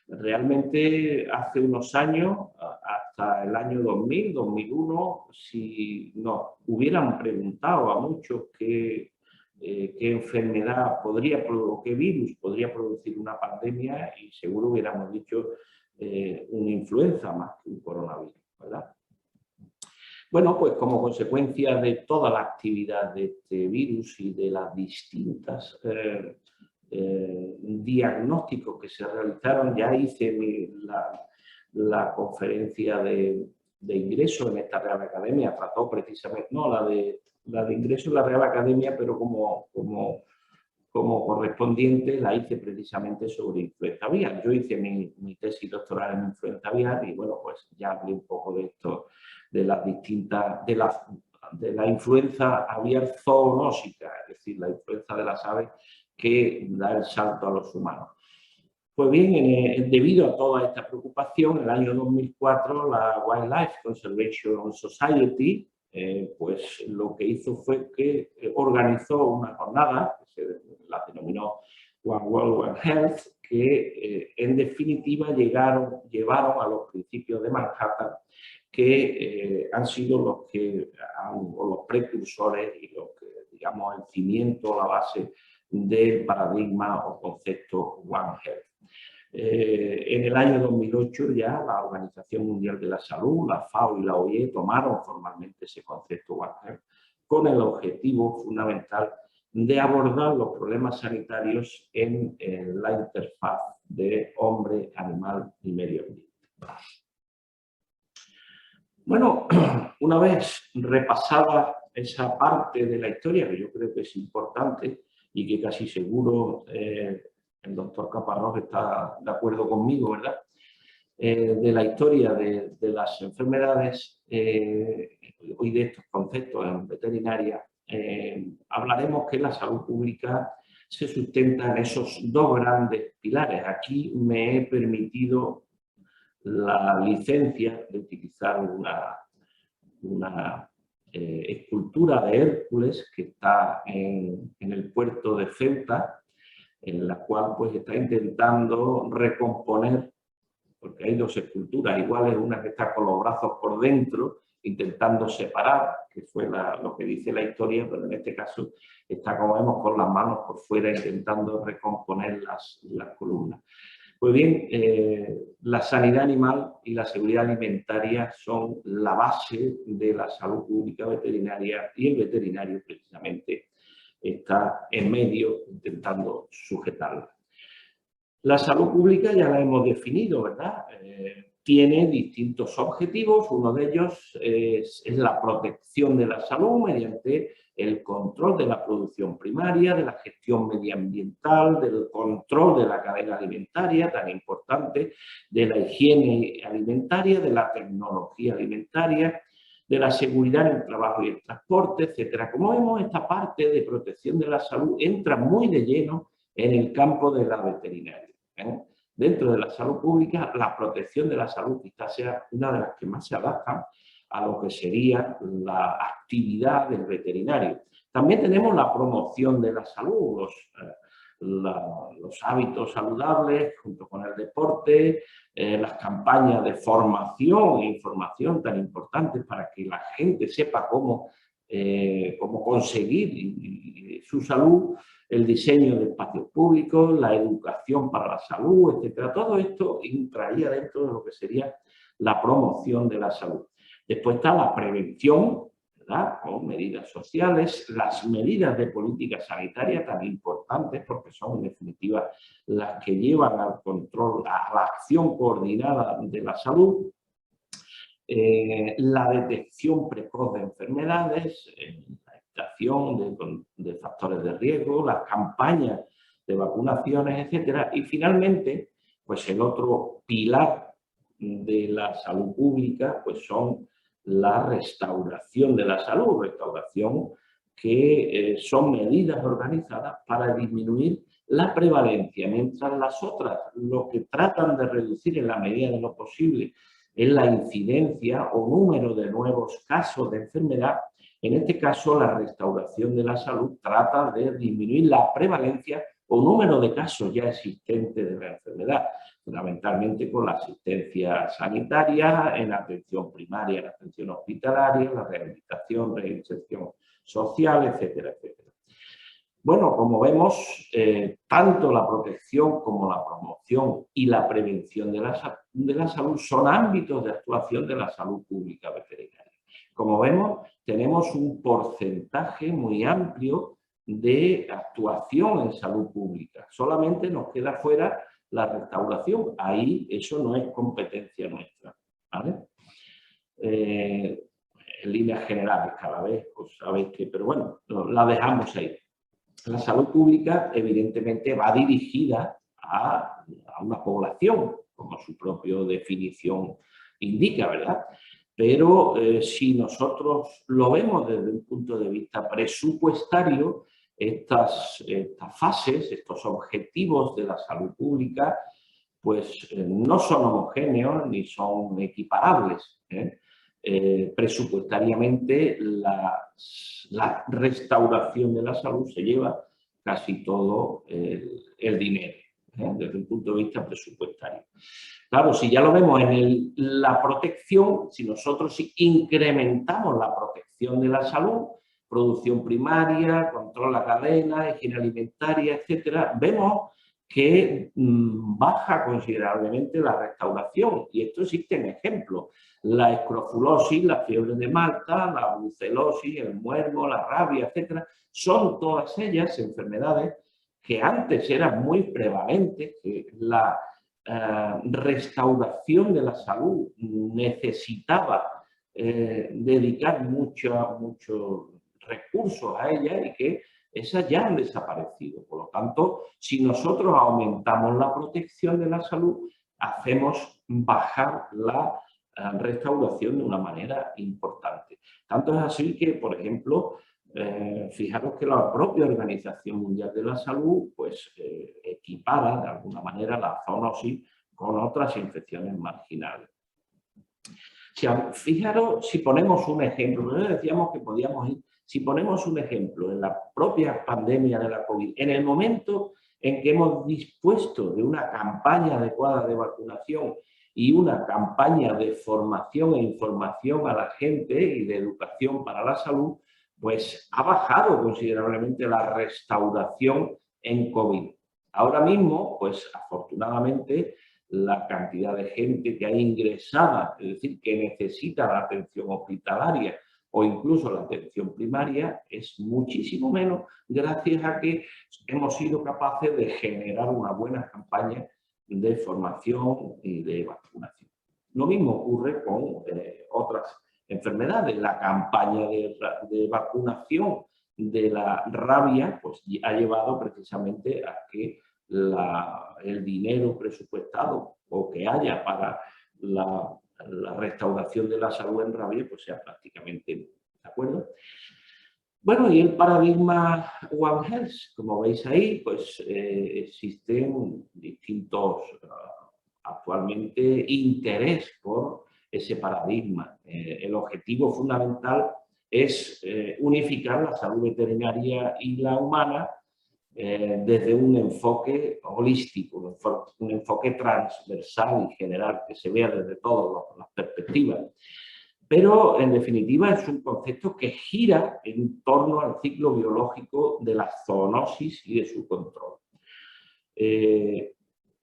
Realmente hace unos años, hasta el año 2000, 2001, si nos hubieran preguntado a muchos qué enfermedad podría, o qué virus podría producir una pandemia, y seguro hubiéramos dicho una influenza más que un coronavirus, ¿verdad? Bueno, pues como consecuencia de toda la actividad de este virus y de las distintas diagnósticos que se realizaron, ya hice la conferencia de ingreso en esta Real Academia, trató precisamente, no la de ingreso en la Real Academia, pero como correspondiente la hice precisamente sobre influenza aviar. Yo hice mi tesis doctoral en influenza aviar y bueno, pues ya hablé un poco de esto, de las distintas, de la influenza aviar zoonósica, es decir, la influenza de las aves que da el salto a los humanos. Pues bien, debido a toda esta preocupación, en el año 2004 la Wildlife Conservation Society pues lo que hizo fue que organizó una jornada, que se la denominó One World, One Health, que en definitiva llevaron a los principios de Manhattan, que han sido los precursores y los que, digamos, el cimiento, la base del paradigma o concepto One Health. En el año 2008 ya la Organización Mundial de la Salud, la FAO y la OIE tomaron formalmente ese concepto One Health con el objetivo fundamental de abordar los problemas sanitarios en la interfaz de hombre, animal y medio ambiente. Bueno, una vez repasada esa parte de la historia, que yo creo que es importante y que casi seguro el doctor Caparrós está de acuerdo conmigo, ¿verdad? De la historia de las enfermedades y de estos conceptos en veterinaria, hablaremos que la salud pública se sustenta en esos dos grandes pilares. Aquí me he permitido la licencia de utilizar una escultura de Hércules que está en el puerto de Ceuta, en la cual pues está intentando recomponer, porque hay dos esculturas iguales, una que está con los brazos por dentro, intentando separar, que fue lo que dice la historia, pero en este caso está, como vemos, con las manos por fuera intentando recomponer las columnas. Pues bien, la sanidad animal y la seguridad alimentaria son la base de la salud pública veterinaria y el veterinario precisamente está en medio intentando sujetarla. La salud pública ya la hemos definido, ¿verdad? tiene distintos objetivos. Uno de ellos es la protección de la salud mediante el control de la producción primaria, de la gestión medioambiental, del control de la cadena alimentaria, tan importante, de la higiene alimentaria, de la tecnología alimentaria, de la seguridad en el trabajo y el transporte, etcétera. Como vemos, esta parte de protección de la salud entra muy de lleno en el campo de la veterinaria. Dentro de la salud pública, la protección de la salud quizás sea una de las que más se adaptan a lo que sería la actividad del veterinario. También tenemos la promoción de la salud, los hábitos saludables junto con el deporte, las campañas de formación e información tan importantes para que la gente sepa cómo conseguir su salud, el diseño de espacios públicos, la educación para la salud, etcétera. Todo esto entraría dentro de lo que sería la promoción de la salud. Después está la prevención, ¿verdad?, con medidas sociales, las medidas de política sanitaria tan importantes porque son en definitiva las que llevan al control, a la acción coordinada de la salud, la detección precoz de enfermedades, la detección de factores de riesgo, las campañas de vacunaciones, etcétera. Y finalmente, pues el otro pilar de la salud pública pues son la restauración de la salud, restauración que son medidas organizadas para disminuir la prevalencia, mientras las otras lo que tratan de reducir en la medida de lo posible es la incidencia o número de nuevos casos de enfermedad. En este caso, la restauración de la salud trata de disminuir la prevalencia o número de casos ya existentes de la enfermedad, fundamentalmente con la asistencia sanitaria, en la atención primaria, en la atención hospitalaria, la rehabilitación, reinserción social, etcétera, etcétera. Bueno, como vemos, tanto la protección como la promoción y la prevención de la salud son ámbitos de actuación de la salud pública veterinaria. Como vemos, tenemos un porcentaje muy amplio de actuación en salud pública. Solamente nos queda fuera la restauración. Ahí eso no es competencia nuestra, ¿vale? En líneas generales cada vez, pues sabéis que, pero bueno, la dejamos ahí. La salud pública, evidentemente, va dirigida a una población, como su propia definición indica, ¿verdad? Pero si nosotros lo vemos desde un punto de vista presupuestario, estas fases, estos objetivos de la salud pública, pues no son homogéneos ni son equiparables, presupuestariamente la restauración de la salud se lleva casi todo el dinero, desde un punto de vista presupuestario. Claro, si ya lo vemos en la protección, si nosotros incrementamos la protección de la salud, producción primaria, control de la cadena, higiene alimentaria, etcétera, vemos que baja considerablemente la restauración. Y esto existen ejemplos. La escrofulosis, la fiebre de Malta, la brucelosis, el muermo, la rabia, etcétera, son todas ellas enfermedades que antes eran muy prevalentes, que la restauración de la salud necesitaba dedicar muchos recursos a ella y que esas ya han desaparecido. Por lo tanto, si nosotros aumentamos la protección de la salud, hacemos bajar la restauración de una manera importante. Tanto es así que, por ejemplo, fijaros que la propia Organización Mundial de la Salud pues, equipara de alguna manera la zoonosis con otras infecciones marginales. Fijaros si ponemos un ejemplo, nosotros decíamos que podíamos ir, si ponemos un ejemplo en la propia pandemia de la COVID, en el momento en que hemos dispuesto de una campaña adecuada de vacunación y una campaña de formación e información a la gente y de educación para la salud, pues ha bajado considerablemente la restauración en COVID. Ahora mismo, pues afortunadamente, la cantidad de gente que hay ingresada, es decir, que necesita la atención hospitalaria o incluso la atención primaria, es muchísimo menos gracias a que hemos sido capaces de generar una buena campaña de formación y de vacunación. Lo mismo ocurre con otras enfermedades. La campaña de vacunación de la rabia pues, ha llevado precisamente a que el dinero presupuestado o que haya para la restauración de la salud en rabia pues sea prácticamente nula, ¿de acuerdo? Bueno, y el paradigma One Health, como veis ahí, pues existen distintos actualmente interés por ese paradigma. El objetivo fundamental es unificar la salud veterinaria y la humana desde un enfoque holístico, un enfoque transversal y general que se vea desde todas las perspectivas. Pero, en definitiva, es un concepto que gira en torno al ciclo biológico de la zoonosis y de su control.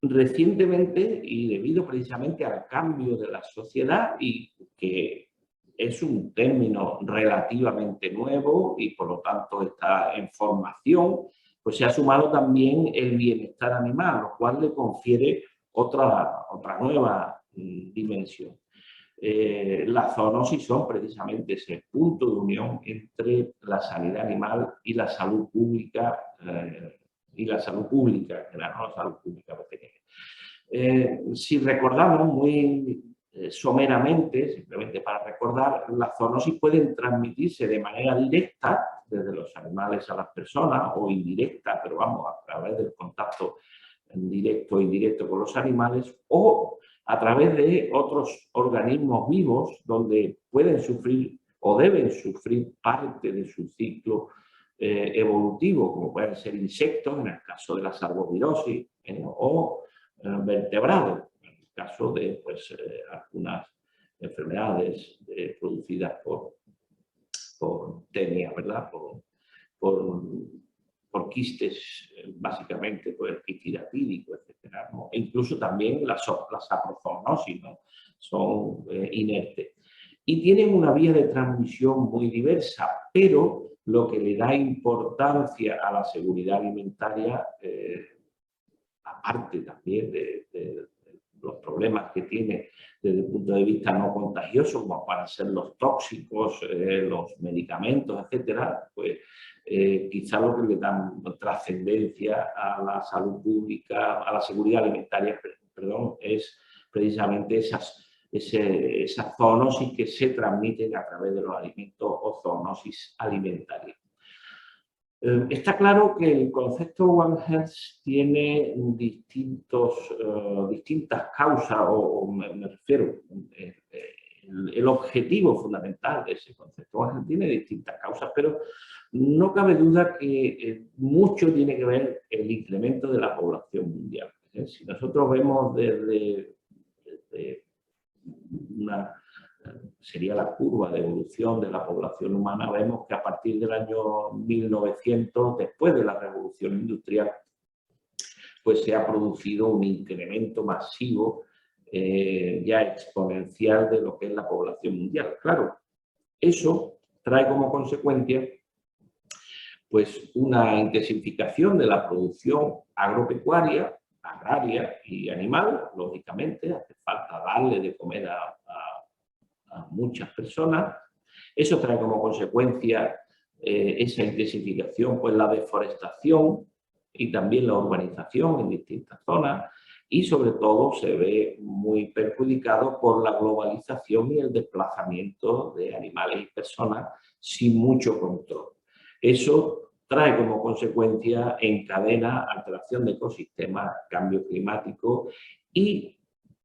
Recientemente, y debido precisamente al cambio de la sociedad, y que es un término relativamente nuevo y por lo tanto está en formación, pues se ha sumado también el bienestar animal, lo cual le confiere otra nueva dimensión. Las zoonosis son precisamente ese punto de unión entre la sanidad animal y la salud pública en general, no la salud pública veterinaria. Si recordamos muy someramente, simplemente para recordar, las zoonosis pueden transmitirse de manera directa desde los animales a las personas o indirecta, pero vamos, a través del contacto directo o indirecto con los animales, o a través de otros organismos vivos donde pueden sufrir o deben sufrir parte de su ciclo evolutivo, como pueden ser insectos, en el caso de las arbovirosis, o vertebrados, en el caso de pues, algunas enfermedades producidas por tenia, ¿verdad? Por quistes, básicamente por el quiste irapídico, etc. ¿no? E incluso también las saprozoonosis, ¿no? Son inertes. Y tienen una vía de transmisión muy diversa, pero lo que le da importancia a la seguridad alimentaria, aparte también de los problemas que tiene desde el punto de vista no contagioso, como para ser los tóxicos, los medicamentos, etcétera, pues quizá lo que le da trascendencia a la salud pública, a la seguridad alimentaria, perdón, es precisamente esas zoonosis que se transmiten a través de los alimentos o zoonosis alimentarias. Está claro que el concepto One Health tiene distintas causas, o me refiero, el objetivo fundamental de ese concepto One Health tiene distintas causas, pero no cabe duda que mucho tiene que ver el incremento de la población mundial. Si nosotros vemos desde sería la curva de evolución de la población humana, vemos que a partir del año 1900, después de la revolución industrial, pues se ha producido un incremento masivo, ya exponencial, de lo que es la población mundial. Claro, eso trae como consecuencia pues una intensificación de la producción agropecuaria, agraria y animal. Lógicamente hace falta darle de comer a muchas personas. Eso trae como consecuencia esa intensificación, pues la deforestación y también la urbanización en distintas zonas, y sobre todo se ve muy perjudicado por la globalización y el desplazamiento de animales y personas sin mucho control. Eso trae como consecuencia, encadena alteración de ecosistemas, cambio climático y,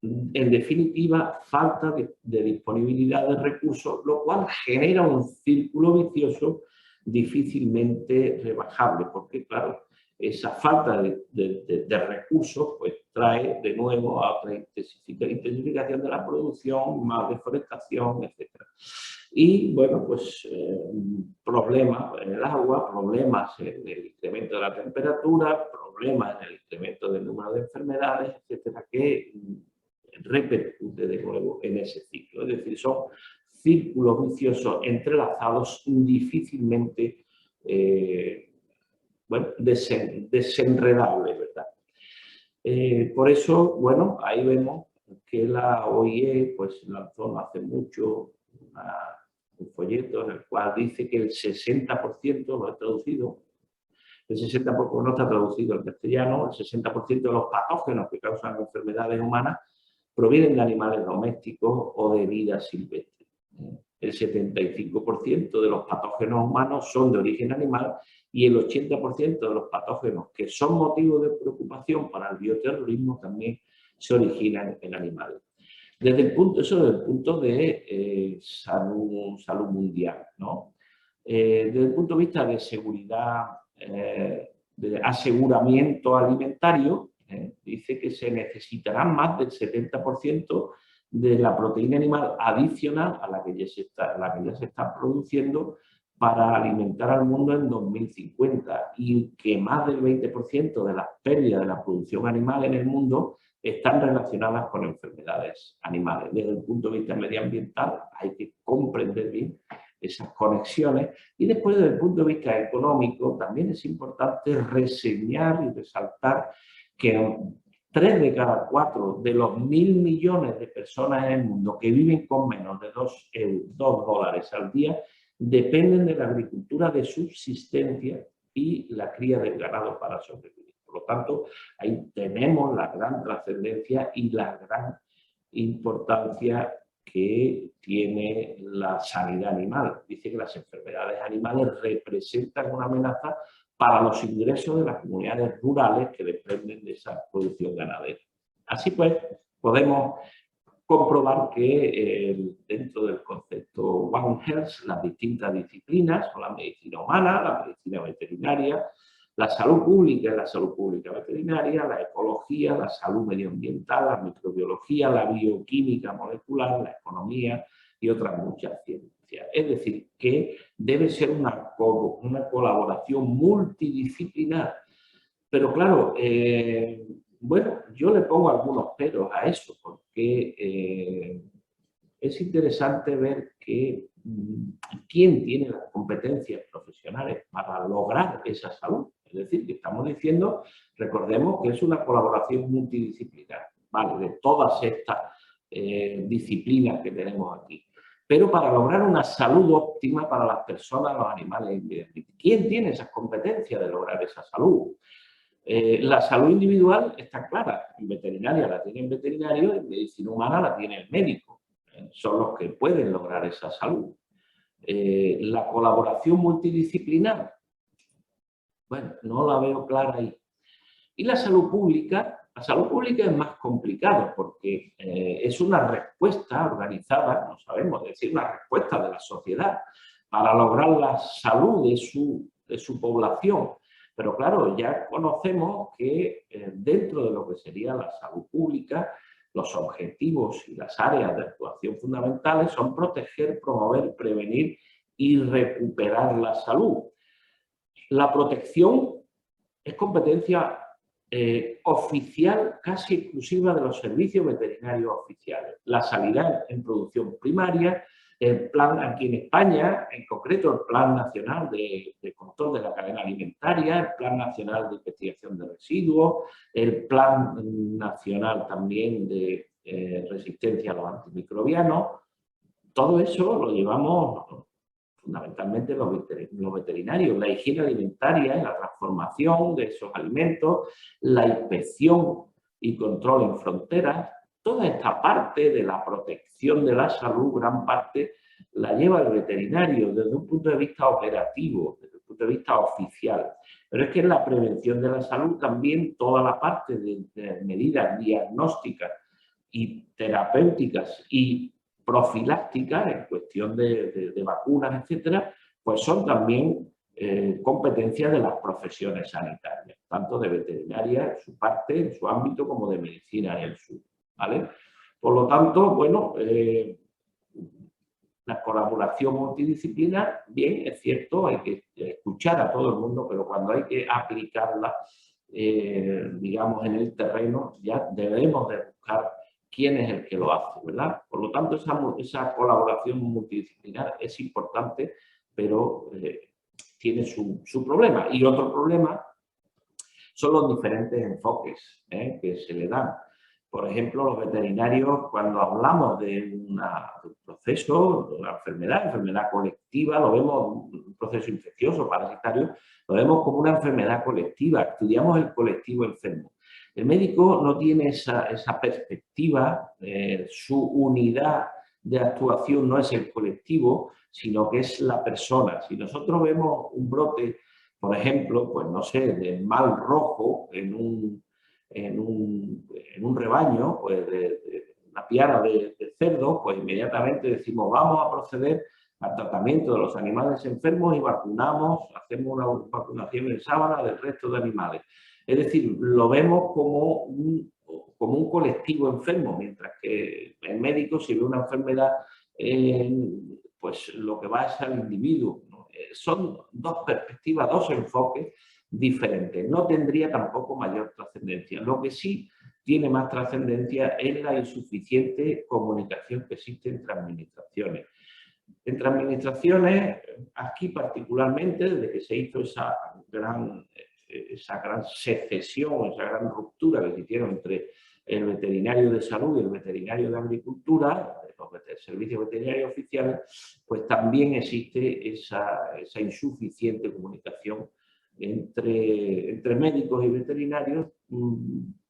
en definitiva, falta de disponibilidad de recursos, lo cual genera un círculo vicioso difícilmente rebajable, porque, claro, esa falta de recursos pues, trae de nuevo a otra intensificación de la producción, más deforestación, etc. Y, bueno, pues problemas en el agua, problemas en el incremento de la temperatura, problemas en el incremento del número de enfermedades, etcétera, que repercute de nuevo en ese ciclo. Es decir, son círculos viciosos entrelazados difícilmente bueno, desenredables, ¿verdad? Por eso, bueno, ahí vemos que la OIE pues, lanzó no hace mucho un folleto en el cual dice que el 60%, lo he traducido, el 60%, no está traducido al castellano, el 60% de los patógenos que causan enfermedades humanas provienen de animales domésticos o de vida silvestre. El 75% de los patógenos humanos son de origen animal y el 80% de los patógenos que son motivo de preocupación para el bioterrorismo también se originan en animales. Eso desde el punto de salud mundial, ¿no? Desde el punto de vista de seguridad, de aseguramiento alimentario, dice que se necesitará más del 70% de la proteína animal adicional a la que ya se está produciendo para alimentar al mundo en 2050, y que más del 20% de las pérdidas de la producción animal en el mundo están relacionadas con enfermedades animales. Desde el punto de vista medioambiental hay que comprender bien esas conexiones, y después desde el punto de vista económico también es importante reseñar y resaltar que 3 de cada 4 de los 1.000 millones de personas en el mundo que viven con menos de $2 al día dependen de la agricultura de subsistencia y la cría del ganado para sobrevivir. Por lo tanto, ahí tenemos la gran trascendencia y la gran importancia que tiene la sanidad animal. Dice que las enfermedades animales representan una amenaza para los ingresos de las comunidades rurales que dependen de esa producción ganadera. Así pues, podemos comprobar que dentro del concepto One Health, las distintas disciplinas son la medicina humana, la medicina veterinaria, la salud pública y la salud pública veterinaria, la ecología, la salud medioambiental, la microbiología, la bioquímica molecular, la economía y otras muchas ciencias. Es decir, que debe ser una colaboración multidisciplinar. Pero claro, bueno, yo le pongo algunos peros a eso, porque es interesante ver que quién tiene las competencias profesionales para lograr esa salud. Es decir, que estamos diciendo, recordemos que es una colaboración multidisciplinar, ¿vale? De todas estas disciplinas que tenemos aquí. Pero para lograr una salud óptima para las personas, los animales y el medio ambiente. ¿Quién tiene esas competencias de lograr esa salud? La salud individual está clara, en veterinaria la tiene el veterinario, en medicina humana la tiene el médico. Son los que pueden lograr esa salud. La colaboración multidisciplinar, bueno, no la veo clara ahí. Y la salud pública es más complicado porque es una respuesta organizada, no sabemos decir, una respuesta de la sociedad para lograr la salud de su población. Pero claro, ya conocemos que dentro de lo que sería la salud pública, los objetivos y las áreas de actuación fundamentales son proteger, promover, prevenir y recuperar la salud. La protección es competencia oficial casi exclusiva de los servicios veterinarios oficiales. La sanidad en producción primaria, el plan aquí en España, en concreto el Plan Nacional de Control de la Cadena Alimentaria, el Plan Nacional de Investigación de Residuos, el Plan Nacional también de Resistencia a los Antimicrobianos. Todo eso lo llevamos fundamentalmente los veterinarios, la higiene alimentaria, la transformación de esos alimentos, la inspección y control en fronteras. Toda esta parte de la protección de la salud, gran parte, la lleva el veterinario desde un punto de vista operativo, desde un punto de vista oficial. Pero es que en la prevención de la salud también toda la parte de medidas diagnósticas y terapéuticas y profilácticas en cuestión de vacunas, etcétera, pues son también competencias de las profesiones sanitarias, tanto de veterinaria en su parte, en su ámbito, como de medicina en el suyo, ¿vale? Por lo tanto, bueno, la colaboración multidisciplinar, bien, es cierto, hay que escuchar a todo el mundo, pero cuando hay que aplicarla, digamos, en el terreno, ya debemos de buscar quién es el que lo hace, ¿verdad? Por lo tanto, esa colaboración multidisciplinar es importante, pero tiene su problema. Y otro problema son los diferentes enfoques que se le dan. Por ejemplo, los veterinarios, cuando hablamos de un proceso, de una enfermedad colectiva, lo vemos, un proceso infeccioso, parasitario, lo vemos como una enfermedad colectiva, estudiamos el colectivo enfermo. El médico no tiene esa perspectiva, su unidad de actuación no es el colectivo, sino que es la persona. Si nosotros vemos un brote, por ejemplo, pues no sé, de mal rojo en un rebaño, pues de una piara de cerdos, pues inmediatamente decimos vamos a proceder al tratamiento de los animales enfermos y vacunamos, hacemos una vacunación en sábana del resto de animales. Es decir, lo vemos como un colectivo enfermo, mientras que el médico, si ve una enfermedad, pues lo que va es al individuo, ¿no? Son dos perspectivas, dos enfoques diferentes. No tendría tampoco mayor trascendencia. Lo que sí tiene más trascendencia es la insuficiente comunicación que existe entre administraciones. Entre administraciones, aquí particularmente, desde que se hizo esa gran secesión, esa gran ruptura que se hicieron entre el veterinario de salud y el veterinario de agricultura, los servicios veterinarios oficiales, pues también existe esa insuficiente comunicación entre médicos y veterinarios.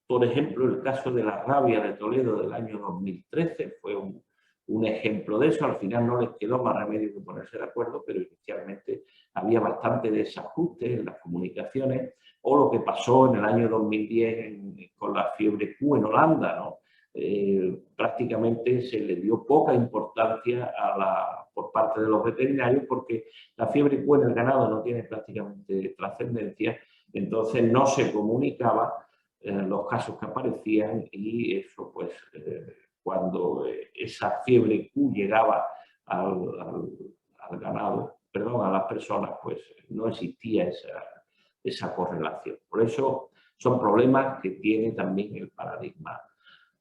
Por ejemplo, el caso de la rabia de Toledo del año 2013 fue un ejemplo de eso. Al final no les quedó más remedio que ponerse de acuerdo, pero inicialmente había bastante desajuste en las comunicaciones, o lo que pasó en el año 2010 con la fiebre Q en Holanda, ¿no? Prácticamente se le dio poca importancia por parte de los veterinarios, porque la fiebre Q en el ganado no tiene prácticamente trascendencia, entonces no se comunicaba los casos que aparecían, y eso pues cuando esa fiebre Q llegaba al ganado, perdón, a las personas, pues no existía esa correlación. Por eso son problemas que tiene también el paradigma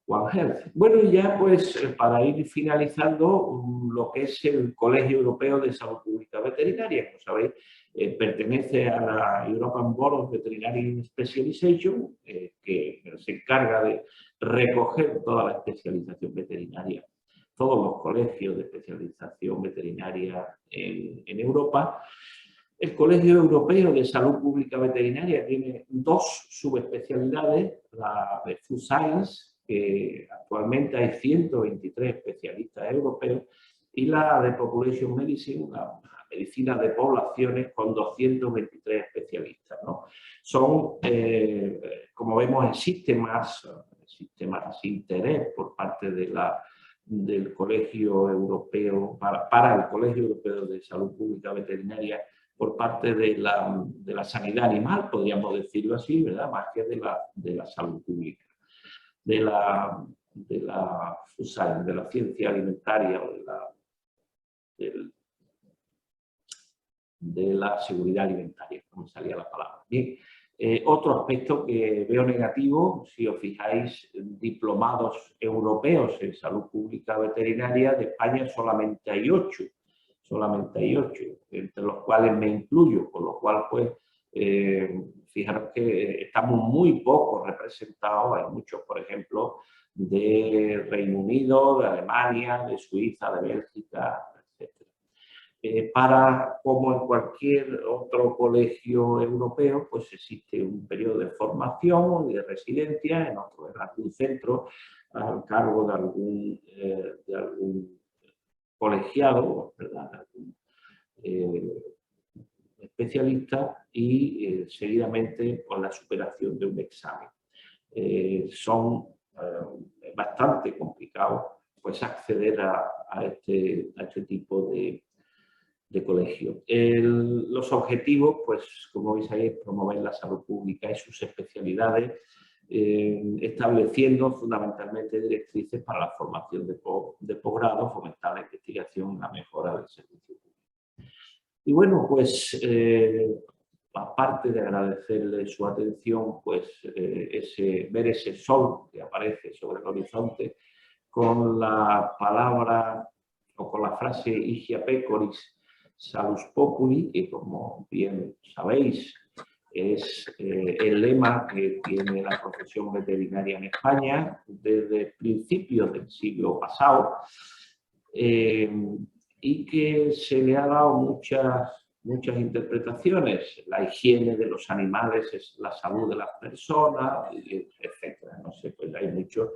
One Health. Bueno, y ya pues para ir finalizando, lo que es el Colegio Europeo de Salud Pública Veterinaria, como sabéis, pertenece a la European Board of Veterinary Specialization, que se encarga de recoger toda la especialización veterinaria, todos los colegios de especialización veterinaria en Europa. El Colegio Europeo de Salud Pública Veterinaria tiene dos subespecialidades, la de Food Science, que actualmente hay 123 especialistas europeos, y la de Population Medicine, la medicina de poblaciones, con 223 especialistas, ¿no? Son, como vemos, existe más interés por parte del Colegio Europeo, para el Colegio Europeo de Salud Pública Veterinaria, por parte de la sanidad animal, podríamos decirlo así, ¿verdad? Más que de la salud pública, de la ciencia alimentaria, o de la seguridad alimentaria, como salía la palabra. Bien, otro aspecto que veo negativo, si os fijáis, diplomados europeos en salud pública veterinaria, de España solamente hay 8, entre los cuales me incluyo, con lo cual, pues, fijaros que estamos muy poco representados. Hay muchos, por ejemplo, de Reino Unido, de Alemania, de Suiza, de Bélgica, etc. Como en cualquier otro colegio europeo, pues existe un periodo de formación y de residencia, en otro un centro al cargo de algún colegiado, ¿verdad? Especialista, y seguidamente con la superación de un examen. Son bastante complicados, pues, acceder a este tipo de colegio. Los objetivos, pues, como veis ahí, es promover la salud pública y sus especialidades, estableciendo fundamentalmente directrices para la formación de posgrado, fomentar la investigación y la mejora del servicio público. Y bueno, pues aparte de agradecerle su atención, pues ver ese sol que aparece sobre el horizonte, con la palabra o con la frase Higia Pecoris Salus Populi, que, como bien sabéis, Es el lema que tiene la profesión veterinaria en España desde principios del siglo pasado y que se le ha dado muchas interpretaciones. La higiene de los animales es la salud de las personas, etc. No sé, pues hay mucho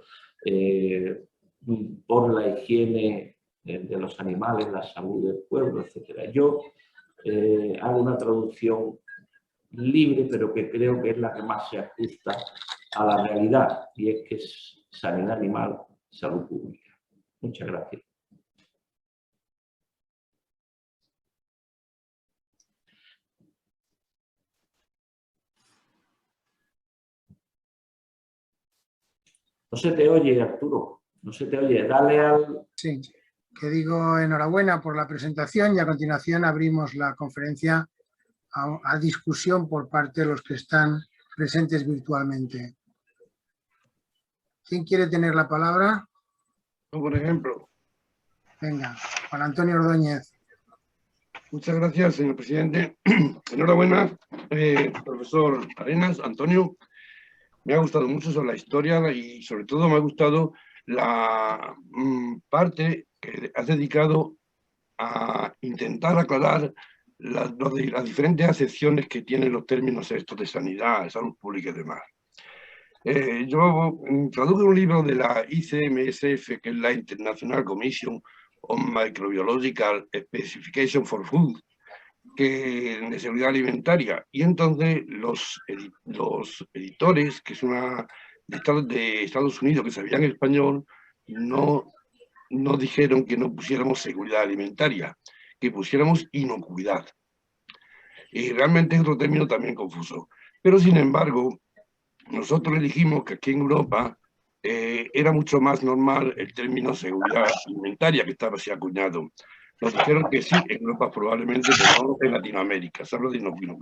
por la higiene de los animales, la salud del pueblo, etc. Yo hago una traducción libre, pero que creo que es la que más se ajusta a la realidad, y es que es sanidad animal, salud pública. Muchas gracias. No se te oye, Arturo. No se te oye. Dale al... Sí, que digo enhorabuena por la presentación y a continuación abrimos la conferencia a discusión por parte de los que están presentes virtualmente. ¿Quién quiere tener la palabra? Por ejemplo. Venga, Juan Antonio Ordóñez. Muchas gracias, señor presidente. Enhorabuena, profesor Arenas, Antonio. Me ha gustado mucho sobre la historia y sobre todo me ha gustado la parte que has dedicado a intentar aclarar las diferentes acepciones que tienen los términos estos de sanidad, salud pública y demás. Yo traduje un libro de la ICMSF, que es la International Commission on Microbiological Specification for Food, de seguridad alimentaria, y entonces los editores, que es una de Estados Unidos, que sabían español, no dijeron que no pusiéramos seguridad alimentaria, que pusiéramos inocuidad. Y realmente es otro término también confuso. Pero sin embargo, nosotros le dijimos que aquí en Europa era mucho más normal el término seguridad alimentaria, que estaba así acuñado. Nos dijeron que sí, en Europa probablemente, pero no en Latinoamérica, se habla de inocuidad.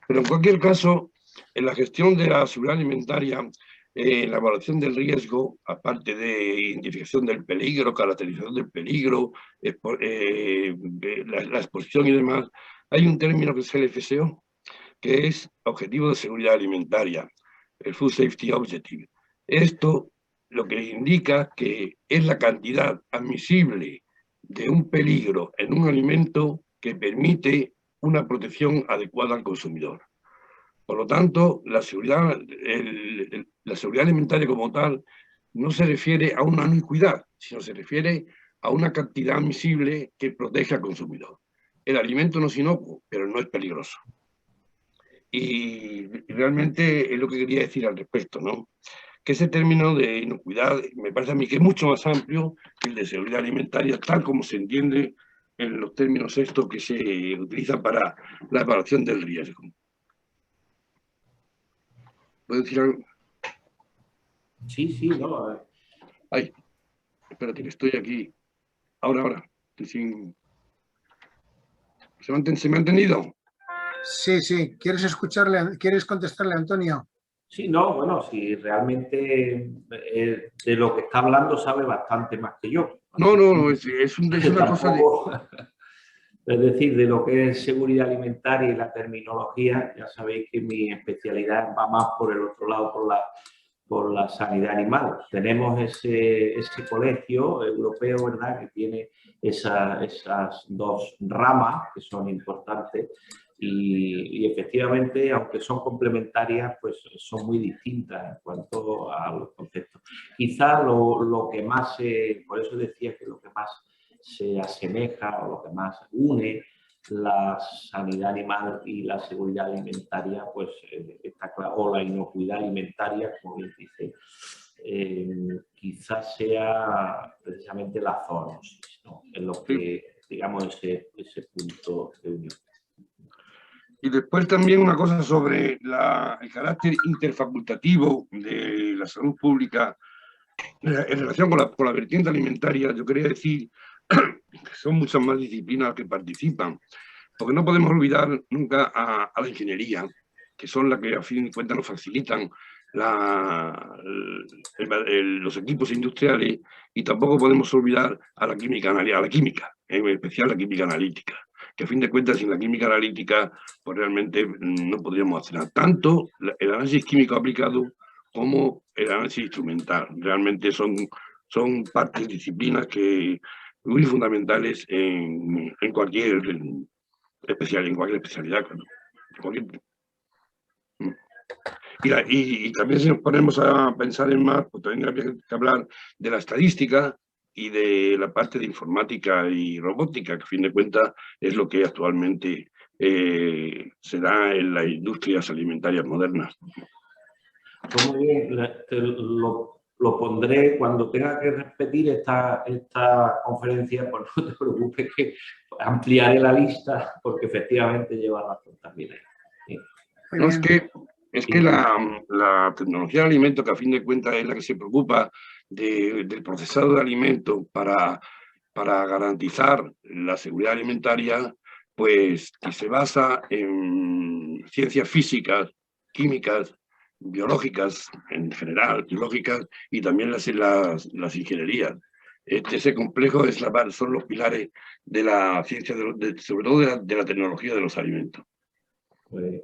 Pero en cualquier caso, en la gestión de la seguridad alimentaria, la evaluación del riesgo, aparte de identificación del peligro, caracterización del peligro, la exposición y demás, hay un término que es el FSO, que es Objetivo de Seguridad Alimentaria, el Food Safety Objective. Esto lo que indica que es la cantidad admisible de un peligro en un alimento que permite una protección adecuada al consumidor. Por lo tanto, la seguridad alimentaria como tal no se refiere a una inocuidad, sino se refiere a una cantidad admisible que protege al consumidor. El alimento no es inocuo, pero no es peligroso. Y realmente es lo que quería decir al respecto, ¿no? Que ese término de inocuidad me parece a mí que es mucho más amplio que el de seguridad alimentaria, tal como se entiende en los términos estos que se utilizan para la evaluación del riesgo. ¿Puedo decir algo? Sí, no. Ay, espérate, que estoy aquí. Ahora. Estoy sin... ¿Se me ha entendido? Sí. ¿Quieres contestarle, Antonio? Sí, no, bueno, si realmente de lo que está hablando sabe bastante más que yo. No, es una cosa de... Es decir, de lo que es seguridad alimentaria y la terminología, ya sabéis que mi especialidad va más por el otro lado, por la sanidad animal. Tenemos ese colegio europeo, ¿verdad?, que tiene esas dos ramas que son importantes y efectivamente, aunque son complementarias, pues son muy distintas en cuanto a los conceptos. Quizá lo que más, por eso decía que lo que más se asemeja o lo que más une la sanidad animal y la seguridad alimentaria, pues está claro, o la inocuidad alimentaria, como bien dice, quizás sea precisamente la zoonosis, ¿no? En lo que, digamos, ese punto de unión. Y después también una cosa sobre el carácter interfacultativo de la salud pública en relación con la vertiente alimentaria. Yo quería decir que son muchas más disciplinas que participan, porque no podemos olvidar nunca a la ingeniería, que son las que a fin de cuentas nos facilitan los equipos industriales, y tampoco podemos olvidar a la química, en especial la química analítica. que a fin de cuentas sin la química analítica pues realmente no podríamos hacer nada. Tanto el análisis químico aplicado como el análisis instrumental. Realmente son partes, disciplinas que muy fundamentales en cualquier especialidad. Claro. Y también si nos ponemos a pensar en más, pues también habría que hablar de la estadística y de la parte de informática y robótica, que a fin de cuentas es lo que actualmente se da en las industrias alimentarias modernas. Pues muy bien, lo pondré cuando tenga que repetir esta conferencia, pues no te preocupes que ampliaré la lista porque efectivamente lleva razón también ahí. ¿Sí? No, es que la tecnología de alimentos, que a fin de cuentas es la que se preocupa del procesado de alimentos para garantizar la seguridad alimentaria, pues y se basa en ciencias físicas, químicas, biológicas en general, biológicas, y también las ingenierías. Ese complejo son los pilares de la ciencia, sobre todo de la tecnología de los alimentos. Pues,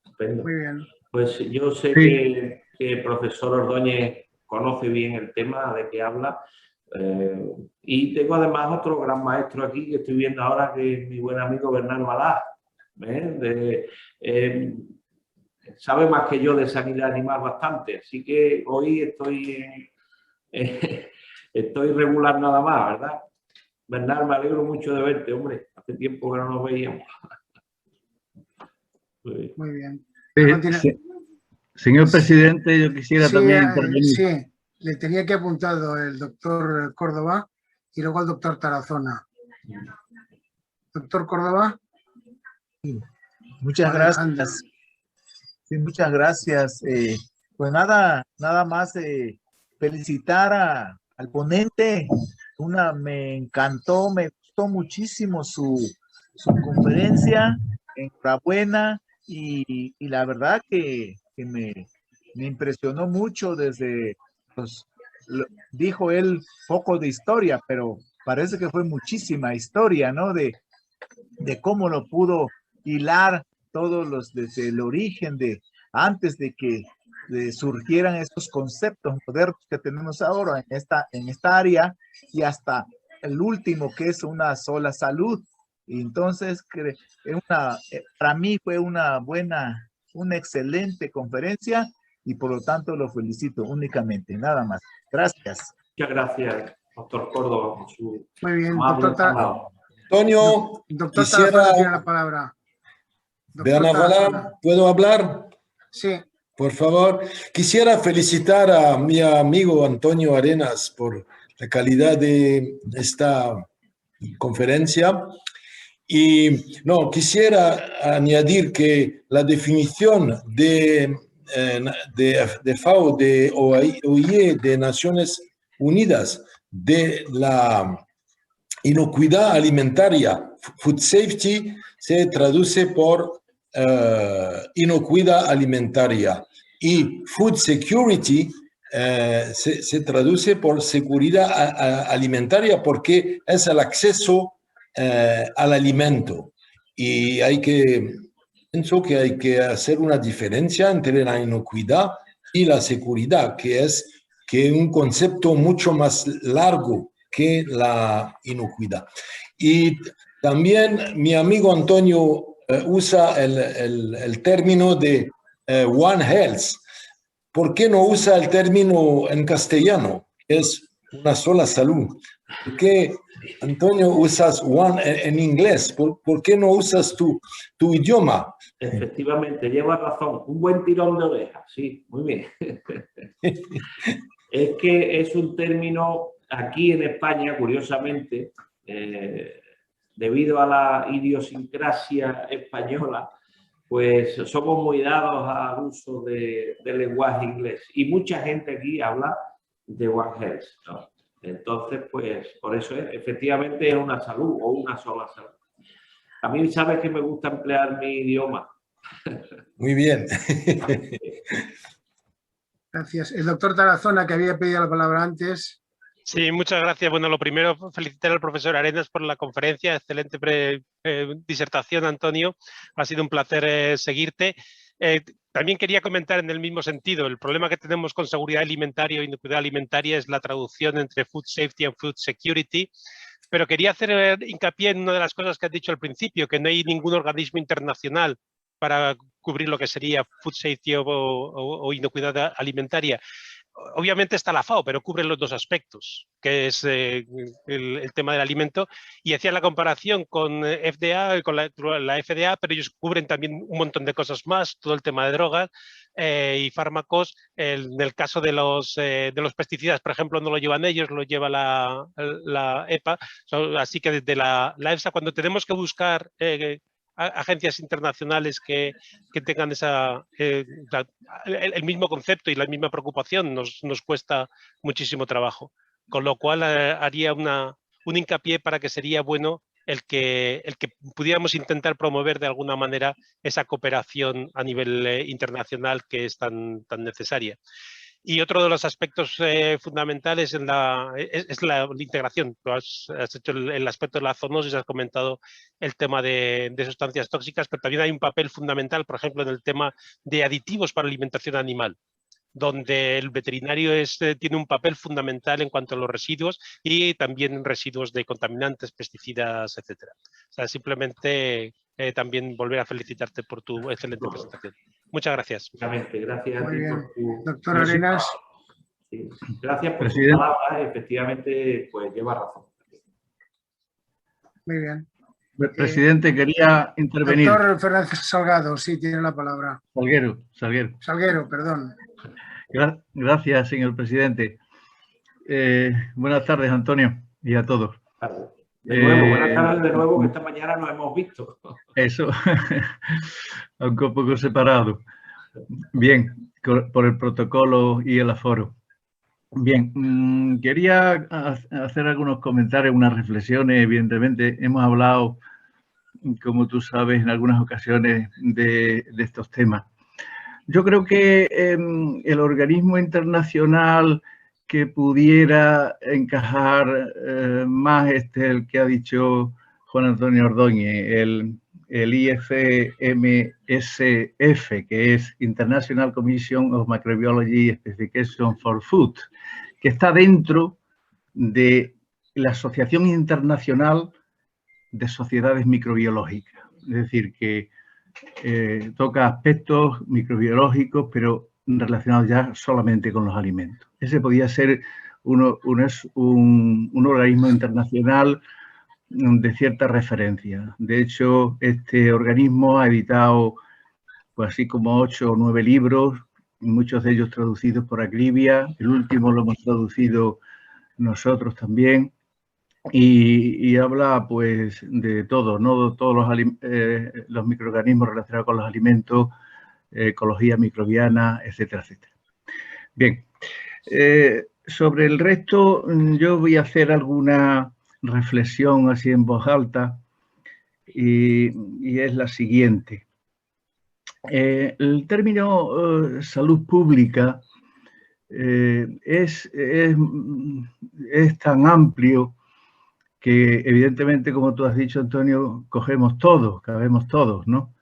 estupendo. Muy bien. Pues yo sé Sí. que el profesor Ordóñez conoce bien el tema de que habla. Y tengo además otro gran maestro aquí que estoy viendo ahora, que es mi buen amigo Bernardo Alá. Sabe más que yo de sanidad animal bastante, así que hoy estoy regular nada más, ¿verdad? Bernardo, me alegro mucho de verte, hombre. Hace tiempo que no nos veíamos. Muy bien. Señor presidente, yo quisiera también intervenir. Sí, le tenía que apuntado el doctor Córdoba y luego el doctor Tarazona. Doctor Córdoba. Muchas gracias. Sí, muchas gracias. Pues nada más felicitar al ponente. Me encantó, me gustó muchísimo su conferencia. Enhorabuena. Y la verdad que me impresionó mucho desde, pues, dijo él poco de historia, pero parece que fue muchísima historia, ¿no? De cómo lo pudo hilar todos desde el origen, antes de que surgieran estos conceptos modernos que tenemos ahora en esta área, y hasta el último, que es una sola salud. Y entonces, para mí fue una excelente conferencia, y por lo tanto lo felicito únicamente, nada más. Gracias. Muchas gracias, doctor Córdoba, por su muy bien, doctor Antonio, doctor quisiera... Tarazona tiene la palabra. ¿Puedo hablar? Sí. Por favor, quisiera felicitar a mi amigo Antonio Arenas por la calidad de esta conferencia. Y no, quisiera añadir que la definición de FAO, de OIE, de Naciones Unidas, de la inocuidad alimentaria, food safety, se traduce por inocuidad alimentaria, y food security se traduce por seguridad alimentaria, porque es el acceso al alimento. Y pienso que hay que hacer una diferencia entre la inocuidad y la seguridad, que es un concepto mucho más largo que la inocuidad. Y también mi amigo Antonio usa el término de One Health. ¿Por qué no usa el término en castellano? Es una sola salud. ¿Por qué, Antonio, usas one en inglés? ¿Por qué no usas tu idioma? Efectivamente, llevas razón. Un buen tirón de orejas, sí, muy bien. Es que es un término aquí en España, curiosamente, debido a la idiosincrasia española, pues somos muy dados al uso del lenguaje inglés. Y mucha gente aquí habla de One Health, ¿no? Entonces, pues, por eso efectivamente es una salud o una sola salud. A mí, sabes que me gusta emplear mi idioma. Muy bien. Gracias. El doctor Tarazona, que había pedido la palabra antes. Sí, muchas gracias. Bueno, lo primero, felicitar al profesor Arenas por la conferencia. Excelente disertación, Antonio. Ha sido un placer seguirte. También quería comentar en el mismo sentido, el problema que tenemos con seguridad alimentaria o inocuidad alimentaria es la traducción entre food safety and food security. Pero quería hacer hincapié en una de las cosas que has dicho al principio, que no hay ningún organismo internacional para cubrir lo que sería food safety o inocuidad alimentaria. Obviamente está la FAO, pero cubre los dos aspectos, que es el tema del alimento. Y hacía la comparación con FDA, con la FDA, pero ellos cubren también un montón de cosas más, todo el tema de drogas y fármacos. En el caso de los pesticidas, por ejemplo, no lo llevan ellos, lo lleva la EPA. Así que desde la EFSA, cuando tenemos que buscar agencias internacionales que tengan el mismo concepto y la misma preocupación, nos cuesta muchísimo trabajo. Con lo cual haría un hincapié para que sería bueno el que pudiéramos intentar promover de alguna manera esa cooperación a nivel internacional que es tan necesaria. Y otro de los aspectos fundamentales es la integración. Tú has hecho el aspecto de la zoonosis, has comentado el tema de sustancias tóxicas, pero también hay un papel fundamental, por ejemplo, en el tema de aditivos para alimentación animal, donde el veterinario tiene un papel fundamental en cuanto a los residuos y también residuos de contaminantes, pesticidas, etc. O sea, simplemente también volver a felicitarte por tu excelente presentación. Muchas gracias. Gracias a Muy ti bien. por tu... Doctor Arenas. Sí. Gracias por tus Presidente. palabras. Efectivamente, pues lleva razón. Muy bien. Presidente, quería intervenir. Doctor Fernández Salgado, sí, tiene la palabra. Salguero. Salguero, perdón. Gracias, señor presidente. Buenas tardes, Antonio, y a todos. De nuevo, buenas tardes de nuevo, que esta mañana nos hemos visto. Eso, aunque un poco separado. Bien, por el protocolo y el aforo. Bien, quería hacer algunos comentarios, unas reflexiones. Evidentemente, hemos hablado, como tú sabes, en algunas ocasiones de estos temas. Yo creo que el organismo internacional que pudiera encajar más el que ha dicho Juan Antonio Ordóñez, el IFMSF, que es International Commission of Microbiology Specification for Food, que está dentro de la Asociación Internacional de Sociedades Microbiológicas. Es decir, que toca aspectos microbiológicos, pero relacionados ya solamente con los alimentos. Ese podría ser un organismo internacional de cierta referencia. De hecho, este organismo ha editado pues así como 8 o 9 libros, muchos de ellos traducidos por Acribia. El último lo hemos traducido nosotros también. Y habla pues de todo, ¿no? Todos los microorganismos relacionados con los alimentos, ecología microbiana, etcétera, etcétera. Bien, sobre el resto yo voy a hacer alguna reflexión así en voz alta y es la siguiente. El término salud pública es tan amplio que evidentemente, como tú has dicho, Antonio, cabemos todos, ¿no?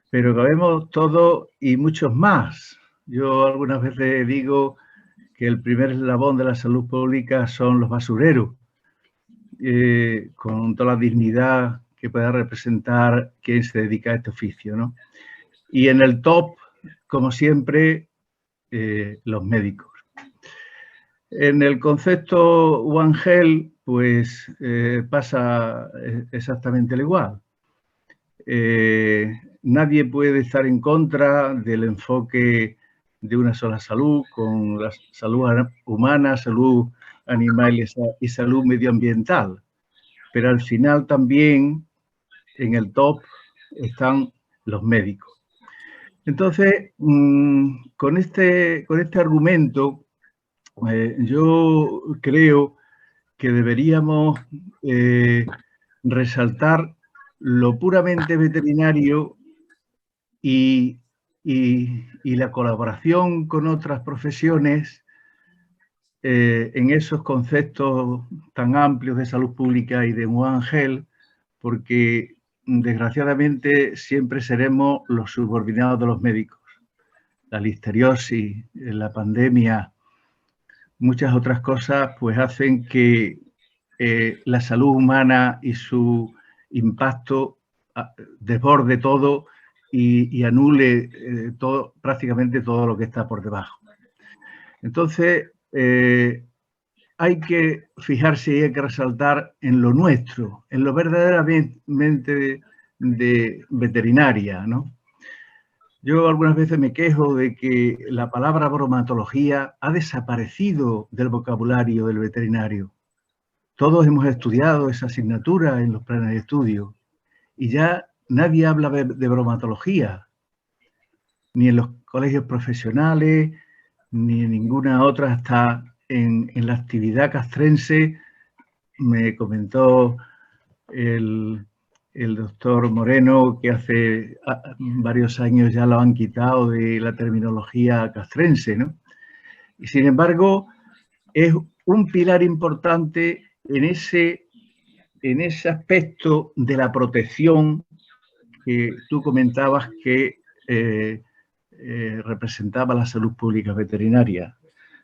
Pero cabemos todos y muchos más. Yo algunas veces digo que el primer eslabón de la salud pública son los basureros, con toda la dignidad que pueda representar quien se dedica a este oficio, ¿no? Y en el top, como siempre, los médicos. En el concepto One Health, pues pasa exactamente lo igual. Nadie puede estar en contra del enfoque de una sola salud, con la salud humana, salud animal y salud medioambiental. Pero al final también en el top están los médicos. Entonces, con este argumento, yo creo que deberíamos resaltar lo puramente veterinario y la colaboración con otras profesiones en esos conceptos tan amplios de salud pública y de One Health, porque desgraciadamente siempre seremos los subordinados de los médicos. La listeriosis, la pandemia, muchas otras cosas, pues hacen que la salud humana y su impacto desborde todo y anule prácticamente todo lo que está por debajo. Entonces, hay que fijarse y hay que resaltar en lo nuestro, en lo verdaderamente de veterinaria, ¿no? Yo algunas veces me quejo de que la palabra bromatología ha desaparecido del vocabulario del veterinario. Todos hemos estudiado esa asignatura en los planes de estudio y ya nadie habla de bromatología, ni en los colegios profesionales, ni en ninguna otra. Hasta en la actividad castrense me comentó el doctor Moreno que hace varios años ya lo han quitado de la terminología castrense, ¿no? Y sin embargo, es un pilar importante en ese aspecto de la protección que tú comentabas que representaba la salud pública veterinaria,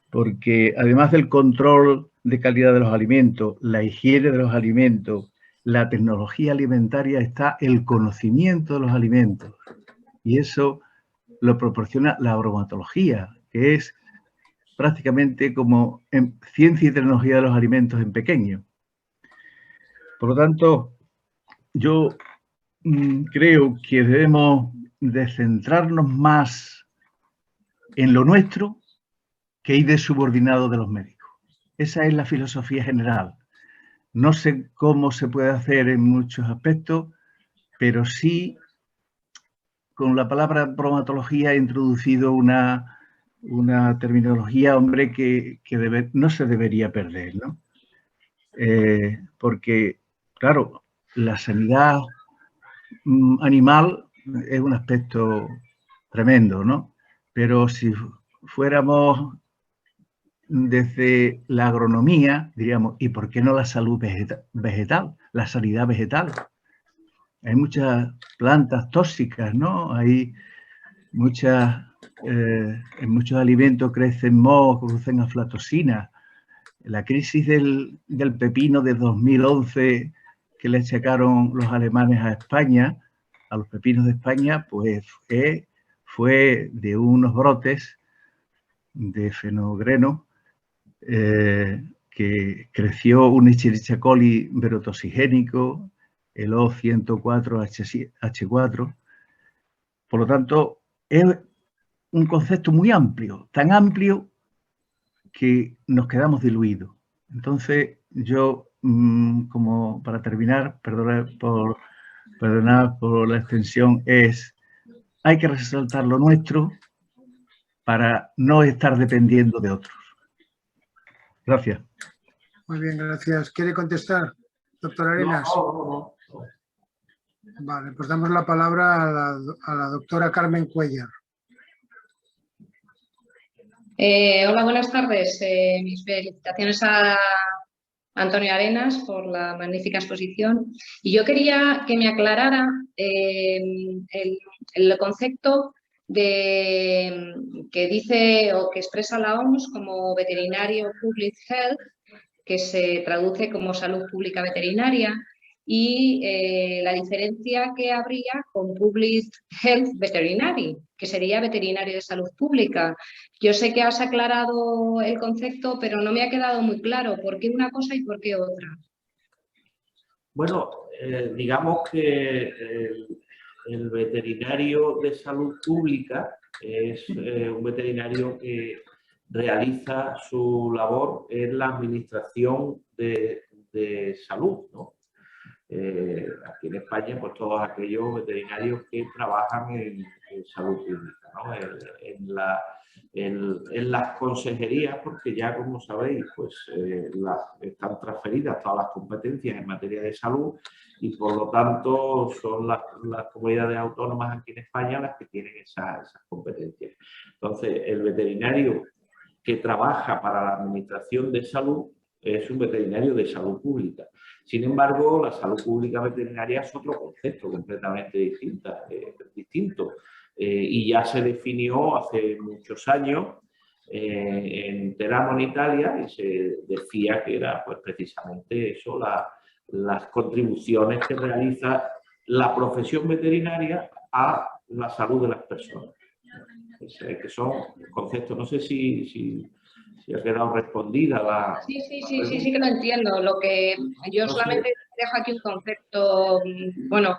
porque además del control de calidad de los alimentos, la higiene de los alimentos, la tecnología alimentaria, está el conocimiento de los alimentos, y eso lo proporciona la bromatología, que es prácticamente como en ciencia y tecnología de los alimentos en pequeño. Por lo tanto, yo creo que debemos de centrarnos más en lo nuestro que ir de subordinado de los médicos. Esa es la filosofía general. No sé cómo se puede hacer en muchos aspectos, pero sí con la palabra bromatología he introducido una terminología, hombre, que no se debería perder, ¿no? Porque, claro, la sanidad animal es un aspecto tremendo, ¿no? Pero si fuéramos desde la agronomía, diríamos, ¿y por qué no la salud vegetal, la sanidad vegetal? Hay muchas plantas tóxicas, ¿no? Hay muchas, en muchos alimentos crecen mohos, producen aflatoxina. La crisis del pepino de 2011 que le achacaron los alemanes a España, a los pepinos de España, pues fue de unos brotes de fenogreno que creció un Escherichia coli verotoxigénico, el O104H4. Por lo tanto, es un concepto muy amplio, tan amplio que nos quedamos diluidos. Entonces, yo, como para terminar, perdonad por la extensión, hay que resaltar lo nuestro para no estar dependiendo de otros. Gracias. Muy bien, gracias. ¿Quiere contestar, doctor Arenas? No. Vale, pues damos la palabra a la doctora Carmen Cuellar. Hola, buenas tardes. Mis felicitaciones a Antonio Arenas por la magnífica exposición. Y yo quería que me aclarara el concepto que dice o que expresa la OMS como veterinario public health, que se traduce como salud pública veterinaria, y la diferencia que habría con Public Health Veterinary, que sería veterinario de salud pública. Yo sé que has aclarado el concepto, pero no me ha quedado muy claro por qué una cosa y por qué otra. Bueno, digamos que el veterinario de salud pública es un veterinario que realiza su labor en la administración de salud, ¿no? Aquí en España, pues todos aquellos veterinarios que trabajan en salud pública, ¿no? En las consejerías, porque ya como sabéis, pues están transferidas todas las competencias en materia de salud y por lo tanto son las comunidades autónomas aquí en España las que tienen esas competencias. Entonces, el veterinario que trabaja para la Administración de Salud es un veterinario de salud pública. Sin embargo, la salud pública veterinaria es otro concepto completamente distinto. Y ya se definió hace muchos años en Teramo, en Italia, y se decía que era pues, precisamente eso, las contribuciones que realiza la profesión veterinaria a la salud de las personas. Que son conceptos, no sé si ha quedado respondida la... Sí que lo entiendo. Lo que yo solamente dejo aquí un concepto, bueno,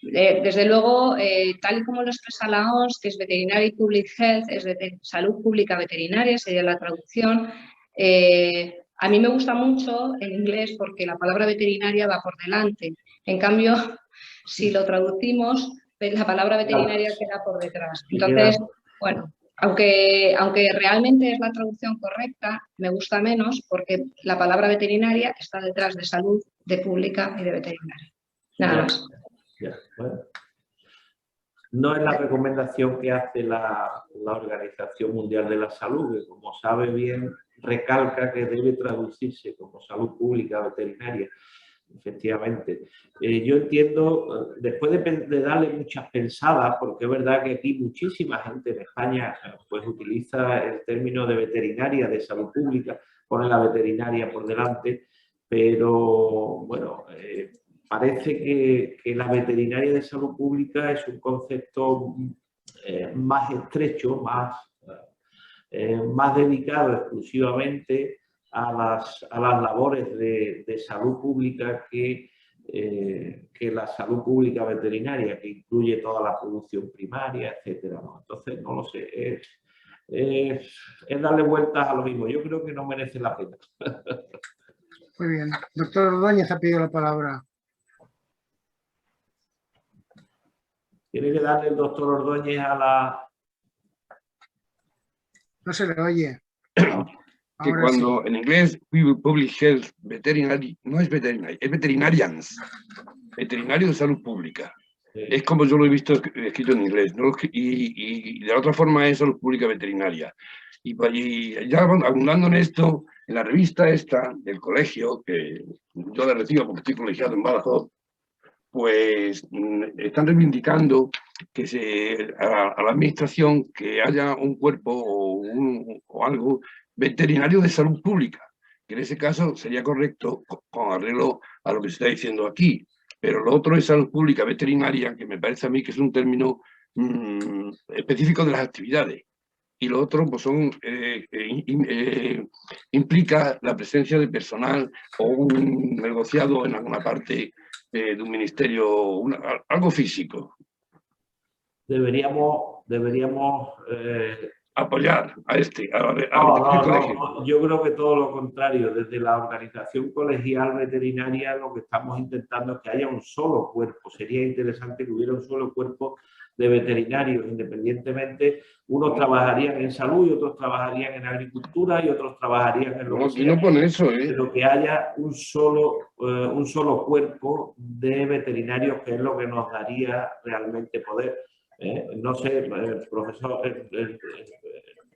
desde luego, tal y como lo expresa la OMS, que es Veterinary Public Health, es salud pública veterinaria, sería la traducción. A mí me gusta mucho en inglés porque la palabra veterinaria va por delante. En cambio, si lo traducimos, la palabra veterinaria queda por detrás. Entonces, bueno, aunque realmente es la traducción correcta, me gusta menos porque la palabra veterinaria está detrás de salud, de pública y de veterinaria. Nada más. Bueno. No es la recomendación que hace la Organización Mundial de la Salud, que como sabe bien, recalca que debe traducirse como salud pública veterinaria. Efectivamente. Yo entiendo, después de darle muchas pensadas, porque es verdad que aquí muchísima gente en España pues utiliza el término de veterinaria, de salud pública, pone la veterinaria por delante, pero bueno, parece que la veterinaria de salud pública es un concepto más estrecho, más dedicado exclusivamente a las labores de salud pública que la salud pública veterinaria, que incluye toda la producción primaria, etcétera, ¿no? Entonces, no lo sé, es darle vueltas a lo mismo. Yo creo que no merece la pena. Muy bien. Doctor Ordóñez ha pedido la palabra. Tiene que darle el doctor Ordóñez a la... No se le oye. Que Ahora cuando sí. en inglés Public Health Veterinary, no es veterinary, es veterinarians, veterinario de salud pública. Sí. Es como yo lo he visto escrito en inglés, ¿no? Y de la otra forma es salud pública veterinaria. Y ya abundando en esto, en la revista esta del colegio, que yo la recibo porque estoy colegiado en Badajoz, pues están reivindicando que a la administración que haya un cuerpo o algo veterinario de salud pública, que en ese caso sería correcto con arreglo a lo que se está diciendo aquí. Pero lo otro es salud pública veterinaria, que me parece a mí que es un término específico de las actividades. Y lo otro pues implica la presencia de personal o un negociado en alguna parte de un ministerio, algo físico. Deberíamos apoyar a No, yo creo que todo lo contrario. Desde la organización colegial veterinaria lo que estamos intentando es que haya un solo cuerpo. Sería interesante que hubiera un solo cuerpo de veterinarios, independientemente. Unos trabajarían en salud y otros trabajarían en agricultura y otros trabajarían en lo que sea. No pone eso, Pero que haya un solo cuerpo de veterinarios, que es lo que nos daría realmente poder. No sé, el profesor, el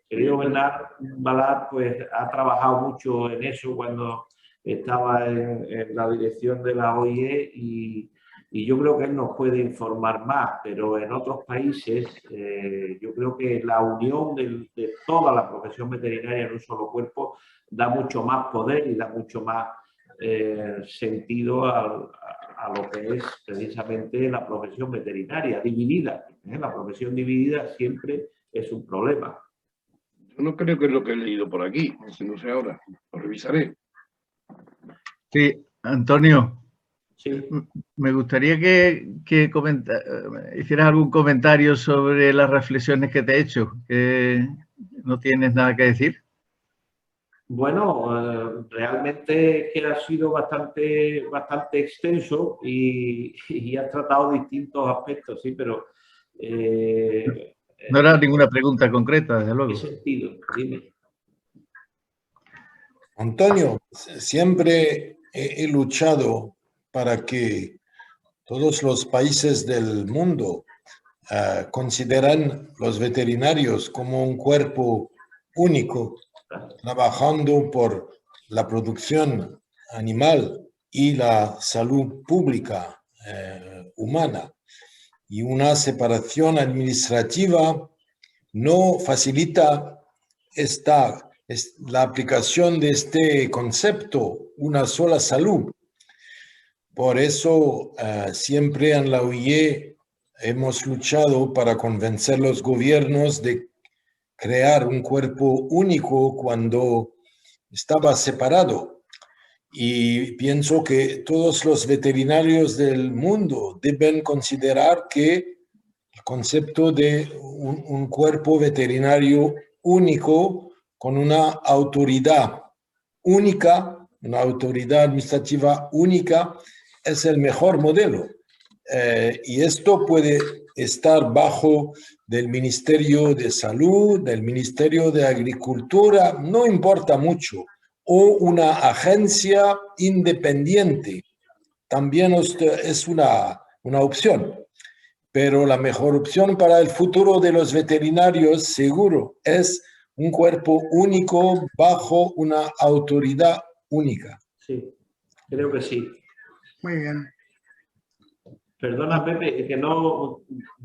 querido Bernard Balart, pues ha trabajado mucho en eso cuando estaba en la dirección de la OIE y yo creo que él nos puede informar más, pero en otros países yo creo que la unión de toda la profesión veterinaria en un solo cuerpo da mucho más poder y da mucho más sentido a lo que es precisamente la profesión veterinaria dividida. La profesión dividida siempre es un problema. Yo no creo que es lo que he leído por aquí, no sé ahora, lo revisaré. Sí, Antonio. Sí. Me gustaría que hicieras algún comentario sobre las reflexiones que te he hecho. ¿Que no tienes nada que decir? Bueno, realmente que ha sido bastante extenso y has tratado distintos aspectos, sí, pero... no era ninguna pregunta concreta, desde luego. ¿Qué sentido? Dime. Antonio, siempre he luchado para que todos los países del mundo consideran los veterinarios como un cuerpo único, trabajando por la producción animal y la salud pública humana. Y una separación administrativa no facilita la aplicación de este concepto, una sola salud. Por eso siempre en la OIE hemos luchado para convencer a los gobiernos de crear un cuerpo único cuando estaba separado. Y pienso que todos los veterinarios del mundo deben considerar que el concepto de un cuerpo veterinario único con una autoridad única, una autoridad administrativa única, es el mejor modelo. Y esto puede estar bajo del Ministerio de Salud, del Ministerio de Agricultura, no importa mucho, o una agencia independiente, también es una opción. Pero la mejor opción para el futuro de los veterinarios, seguro, es un cuerpo único bajo una autoridad única. Sí, creo que sí. Muy bien. Perdona, Pepe, que no...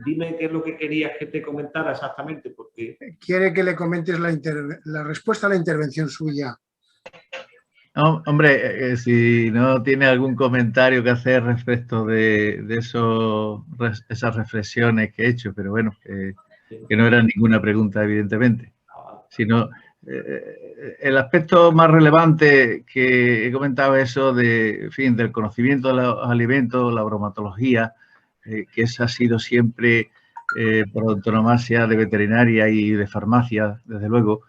Dime qué es lo que querías que te comentara exactamente, porque... Quiere que le comentes la respuesta a la intervención suya. No, hombre, si no tiene algún comentario que hacer respecto de esas reflexiones que he hecho, pero bueno, que no era ninguna pregunta, evidentemente, sino el aspecto más relevante que he comentado eso de, en fin, del conocimiento de los alimentos, la bromatología, que esa ha sido siempre por antonomasia de veterinaria y de farmacia, desde luego,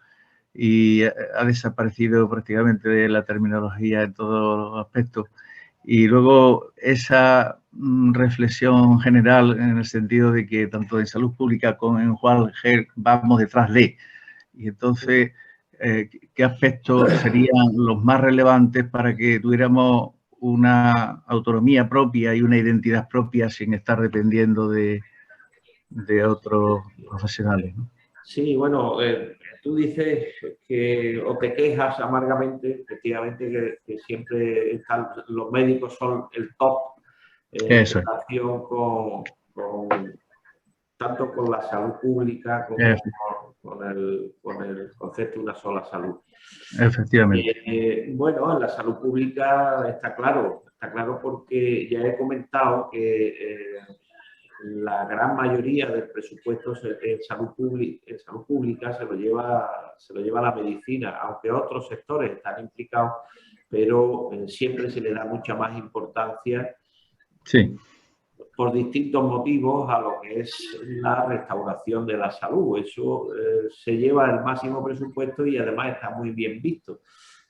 y ha desaparecido prácticamente de la terminología en todos los aspectos. Y luego esa reflexión general en el sentido de que tanto en salud pública como en Juan G vamos detrás de. Y entonces, ¿qué aspectos serían los más relevantes para que tuviéramos una autonomía propia y una identidad propia sin estar dependiendo de otros profesionales, ¿no? Sí, bueno, tú dices que, o te quejas amargamente, efectivamente, que siempre los médicos son el top en relación tanto con la salud pública como con el concepto de una sola salud. Efectivamente. Bueno, en la salud pública está claro porque ya he comentado que la gran mayoría del presupuesto en salud pública se lo lleva la medicina, aunque otros sectores están implicados, pero siempre se le da mucha más importancia, sí, por distintos motivos, a lo que es la restauración de la salud. Eso se lleva el máximo presupuesto y además está muy bien visto.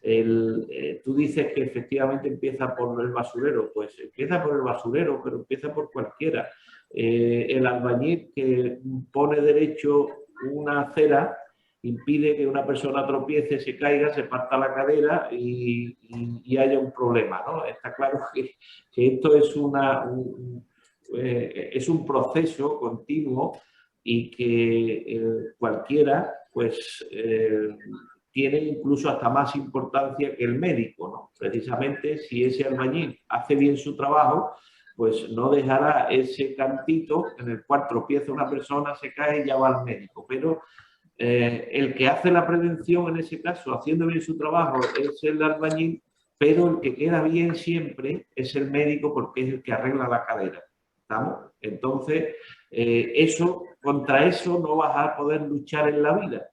Tú dices que efectivamente empieza por el basurero, pues empieza por el basurero, pero empieza por cualquiera. El albañil que pone derecho una acera impide que una persona tropiece, se caiga, se parta la cadera y haya un problema, ¿no? Está claro que esto es es un proceso continuo y que cualquiera pues tiene incluso hasta más importancia que el médico, ¿no? Precisamente si ese albañil hace bien su trabajo, pues no dejará ese cantito en el cual tropieza una persona, se cae y ya va al médico. Pero el que hace la prevención en ese caso, haciendo bien su trabajo, es el albañil, pero el que queda bien siempre es el médico porque es el que arregla la cadera. ¿Estamos? Entonces, contra eso no vas a poder luchar en la vida,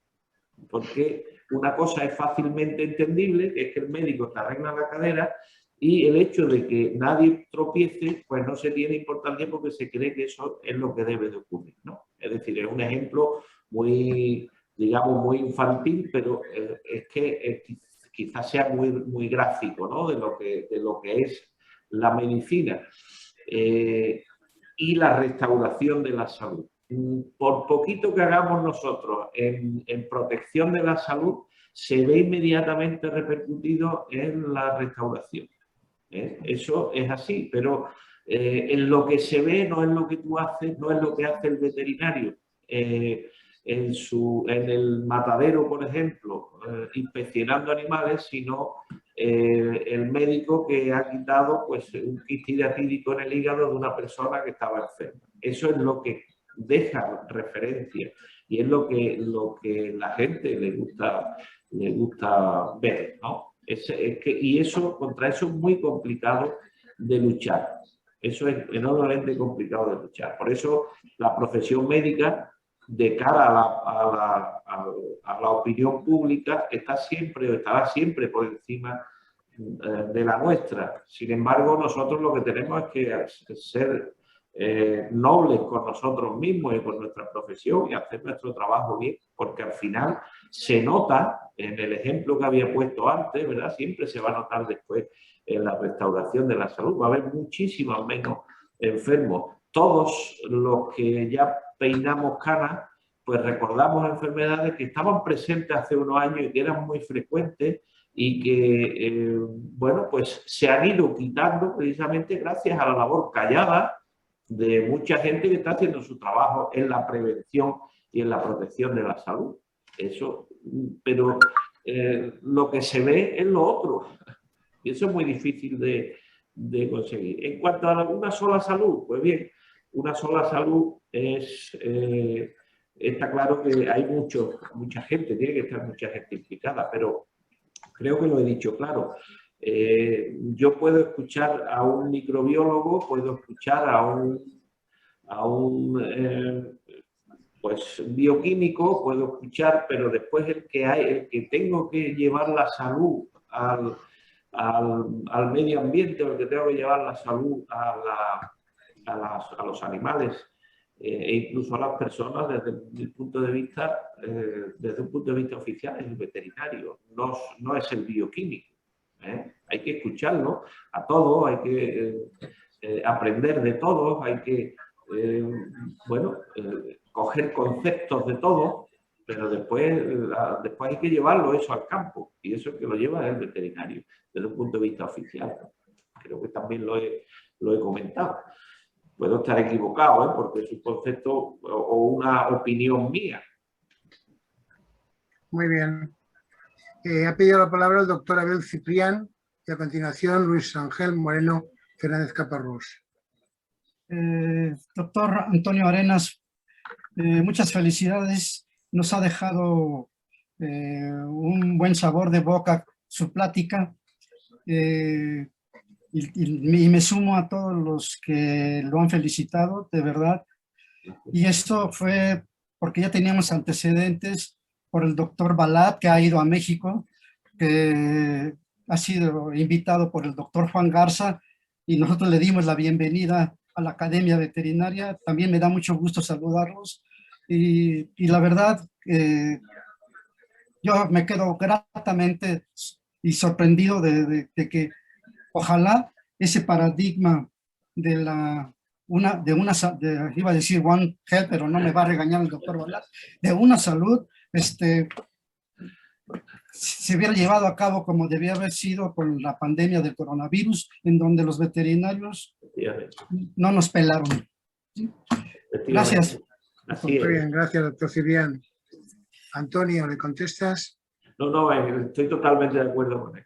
porque una cosa es fácilmente entendible, que es que el médico te arregla la cadera, y el hecho de que nadie tropiece, pues no se tiene importancia porque se cree que eso es lo que debe de ocurrir, ¿no? Es decir, es un ejemplo muy, digamos, muy infantil, pero es que quizás sea muy gráfico, ¿no? De lo que es la medicina y la restauración de la salud. Por poquito que hagamos nosotros en protección de la salud, se ve inmediatamente repercutido en la restauración. Eso es así, pero en lo que se ve no es lo que tú haces, no es lo que hace el veterinario. en el matadero, por ejemplo, inspeccionando animales, sino el médico que ha quitado pues, un kit tirotídico en el hígado de una persona que estaba enferma. Eso es lo que deja referencia y es lo que la gente le gusta ver, ¿no? Y eso, contra eso es muy complicado de luchar. Eso es enormemente complicado de luchar. Por eso la profesión médica, de cara a la opinión pública, estará siempre por encima de la nuestra. Sin embargo, nosotros lo que tenemos es que ser nobles con nosotros mismos y con nuestra profesión y hacer nuestro trabajo bien, porque al final se nota en el ejemplo que había puesto antes, ¿verdad? Siempre se va a notar después en la restauración de la salud. Va a haber muchísimos menos enfermos. Todos los que ya peinamos canas, pues recordamos enfermedades que estaban presentes hace unos años y que eran muy frecuentes y que, bueno, pues se han ido quitando precisamente gracias a la labor callada de mucha gente que está haciendo su trabajo en la prevención y en la protección de la salud. Eso, pero lo que se ve es lo otro. Y eso es muy difícil de conseguir. En cuanto a una sola salud, pues bien, una sola salud está claro que hay mucha gente, tiene que estar mucha gente implicada, pero creo que lo he dicho claro. Yo puedo escuchar a un microbiólogo, puedo escuchar a un pues, bioquímico, puedo escuchar, pero después el que tengo que llevar la salud al medio ambiente, o el que tengo que llevar la salud a los animales e incluso a las personas desde un punto de vista oficial, es el veterinario, no es el bioquímico. Hay que escucharlo a todos, hay que aprender de todos, hay que coger conceptos de todos, pero después hay que llevarlo eso al campo, y eso es que lo lleva el veterinario desde un punto de vista oficial. Creo que también lo he comentado. Puedo estar equivocado, porque es un concepto o una opinión mía. Muy bien. Ha pedido la palabra el doctor Abel Ciprián y a continuación Luis Ángel Moreno Fernández Caparrós. Doctor Antonio Arenas, muchas felicidades. Nos ha dejado un buen sabor de boca su plática. Y me sumo a todos los que lo han felicitado, de verdad. Y esto fue porque ya teníamos antecedentes por el doctor Balat, que ha ido a México, que ha sido invitado por el doctor Juan Garza, y nosotros le dimos la bienvenida a la Academia Veterinaria. También me da mucho gusto saludarlos. Y la verdad, yo me quedo gratamente y sorprendido de que ojalá ese paradigma iba a decir One Health, pero no me va a regañar el doctor Balat, de una salud, se hubiera llevado a cabo como debía haber sido con la pandemia del coronavirus, en donde los veterinarios no nos pelaron. Gracias. Muy bien, gracias, doctor Ciprián. Antonio, ¿le contestas? No, estoy totalmente de acuerdo con él.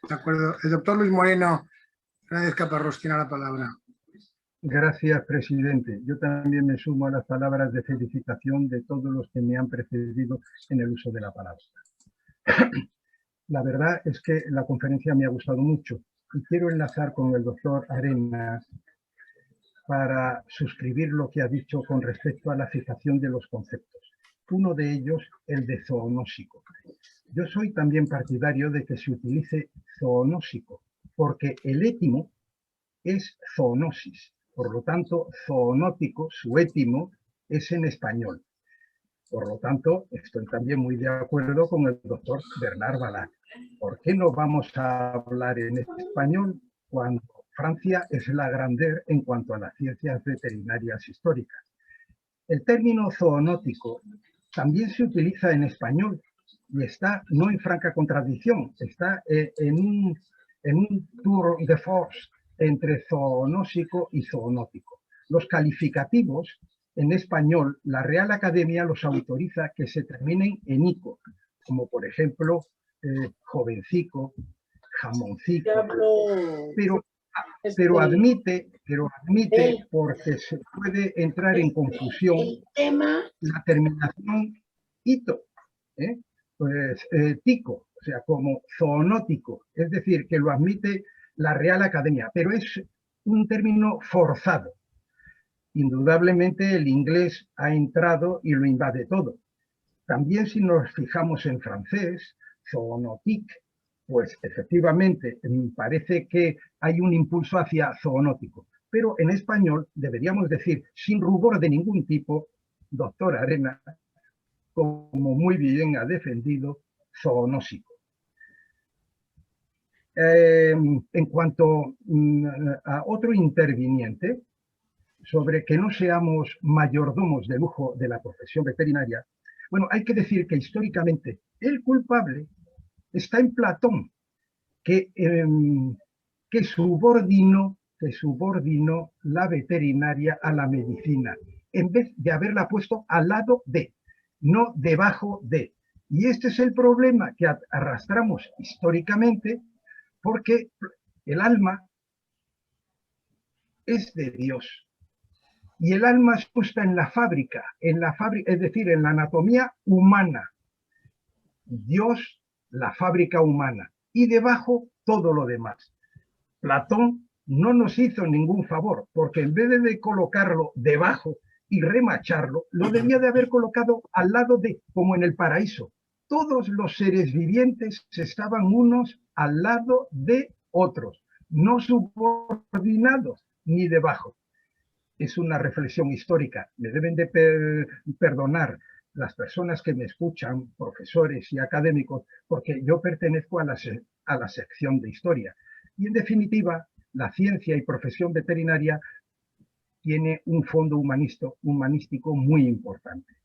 De acuerdo. El doctor Luis Moreno Fernández Caparrós tiene la palabra. Gracias, presidente. Yo también me sumo a las palabras de felicitación de todos los que me han precedido en el uso de la palabra. La verdad es que la conferencia me ha gustado mucho y quiero enlazar con el doctor Arenas para suscribir lo que ha dicho con respecto a la fijación de los conceptos. Uno de ellos, el de zoonósico. Yo soy también partidario de que se utilice zoonósico, porque el étimo es zoonosis. Por lo tanto, zoonótico, su étimo, es en español. Por lo tanto, estoy también muy de acuerdo con el doctor Bernard Balat. ¿Por qué no vamos a hablar en español cuando Francia es la grandeur en cuanto a las ciencias veterinarias históricas? El término zoonótico también se utiliza en español y está no en franca contradicción, está en un tour de force entre zoonósico y zoonótico. Los calificativos en español, la Real Academia los autoriza que se terminen en ico, como por ejemplo jovencico, jamoncico, pero admite, porque se puede entrar en confusión, la terminación ito, tico, o sea, como zoonótico, es decir, que lo admite la Real Academia, pero es un término forzado. Indudablemente el inglés ha entrado y lo invade todo. También si nos fijamos en francés, zoonotique, pues efectivamente parece que hay un impulso hacia zoonótico. Pero en español deberíamos decir, sin rubor de ningún tipo, doctor Arenas, como muy bien ha defendido, zoonósico. En cuanto a otro interviniente, sobre que no seamos mayordomos de lujo de la profesión veterinaria, bueno, hay que decir que históricamente el culpable está en Platón, que subordinó la veterinaria a la medicina, en vez de haberla puesto al lado de, no debajo de. Y este es el problema que arrastramos históricamente, porque el alma es de Dios. Y el alma es puesta en la fábrica, es decir, en la anatomía humana. Dios, la fábrica humana. Y debajo, todo lo demás. Platón no nos hizo ningún favor, porque en vez de colocarlo debajo y remacharlo, lo debía de haber colocado al lado de, como en el paraíso. Todos los seres vivientes estaban unos al lado de otros, no subordinados ni debajo. Es una reflexión histórica. Me deben de perdonar las personas que me escuchan, profesores y académicos, porque yo pertenezco a la sección de historia. Y en definitiva, la ciencia y profesión veterinaria tiene un fondo humanístico muy importante.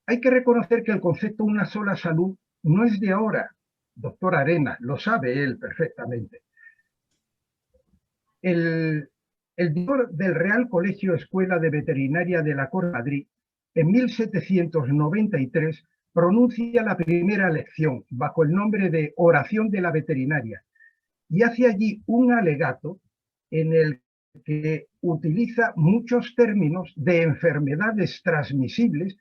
Hay que reconocer que el concepto una sola salud no es de ahora. Doctor Arenas, lo sabe él perfectamente. El director del Real Colegio Escuela de Veterinaria de la Corte de Madrid, en 1793, pronuncia la primera lección bajo el nombre de Oración de la Veterinaria y hace allí un alegato en el que utiliza muchos términos de enfermedades transmisibles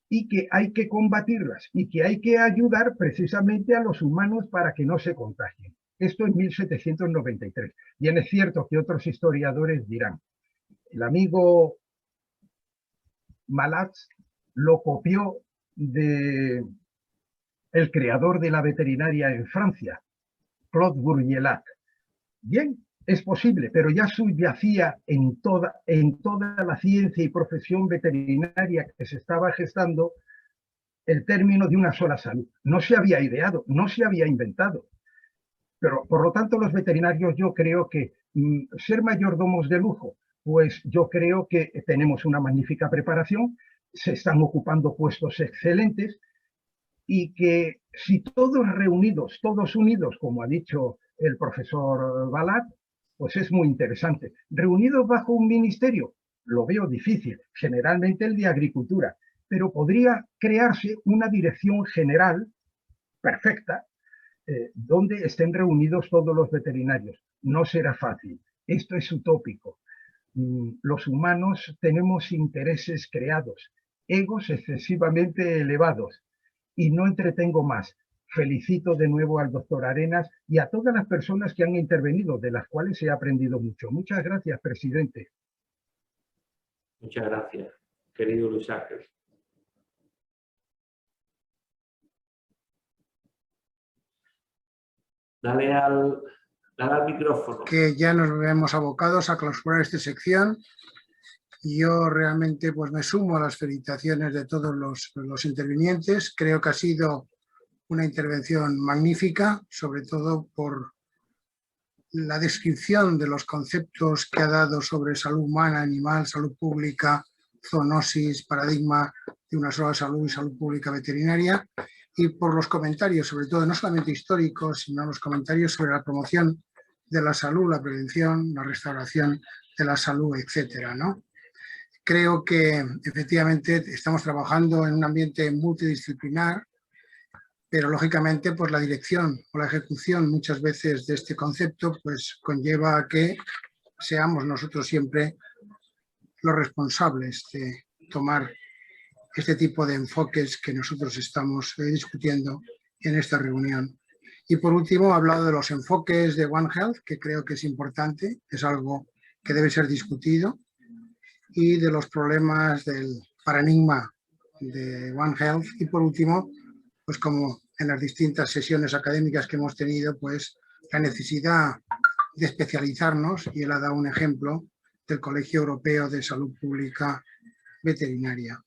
y que hay que combatirlas y que hay que ayudar precisamente a los humanos para que no se contagien. Esto en 1793. Bien es cierto que otros historiadores dirán, el amigo Malatz lo copió de el creador de la veterinaria en Francia, Claude Bourgelat. Bien, es posible, pero ya subyacía en toda la ciencia y profesión veterinaria que se estaba gestando el término de una sola salud. No se había ideado, no se había inventado. Pero, por lo tanto, los veterinarios, yo creo que ser mayordomos de lujo, pues yo creo que tenemos una magnífica preparación, se están ocupando puestos excelentes y que si todos reunidos, todos unidos, como ha dicho el profesor Balat, pues es muy interesante. Reunidos bajo un ministerio, lo veo difícil, generalmente el de Agricultura, pero podría crearse una dirección general perfecta, donde estén reunidos todos los veterinarios. No será fácil, esto es utópico. Los humanos tenemos intereses creados, egos excesivamente elevados, y no entretengo más. Felicito de nuevo al doctor Arenas y a todas las personas que han intervenido, de las cuales he aprendido mucho. Muchas gracias, presidente. Muchas gracias, querido Luis Ángel. Dale al micrófono. Que ya nos vemos abocados a clausurar esta sección. Yo realmente pues me sumo a las felicitaciones de todos los intervinientes. Creo que ha sido una intervención magnífica, sobre todo por la descripción de los conceptos que ha dado sobre salud humana, animal, salud pública, zoonosis, paradigma de una sola salud y salud pública veterinaria, y por los comentarios, sobre todo no solamente históricos, sino los comentarios sobre la promoción de la salud, la prevención, la restauración de la salud, etcétera, ¿no? Creo que efectivamente estamos trabajando en un ambiente multidisciplinar, pero lógicamente pues la dirección o la ejecución muchas veces de este concepto pues conlleva a que seamos nosotros siempre los responsables de tomar este tipo de enfoques que nosotros estamos discutiendo en esta reunión. Y por último, he hablado de los enfoques de One Health, que creo que es importante, es algo que debe ser discutido, y de los problemas del paradigma de One Health. Y por último, pues como en las distintas sesiones académicas que hemos tenido, pues la necesidad de especializarnos, y él ha dado un ejemplo del Colegio Europeo de Salud Pública Veterinaria.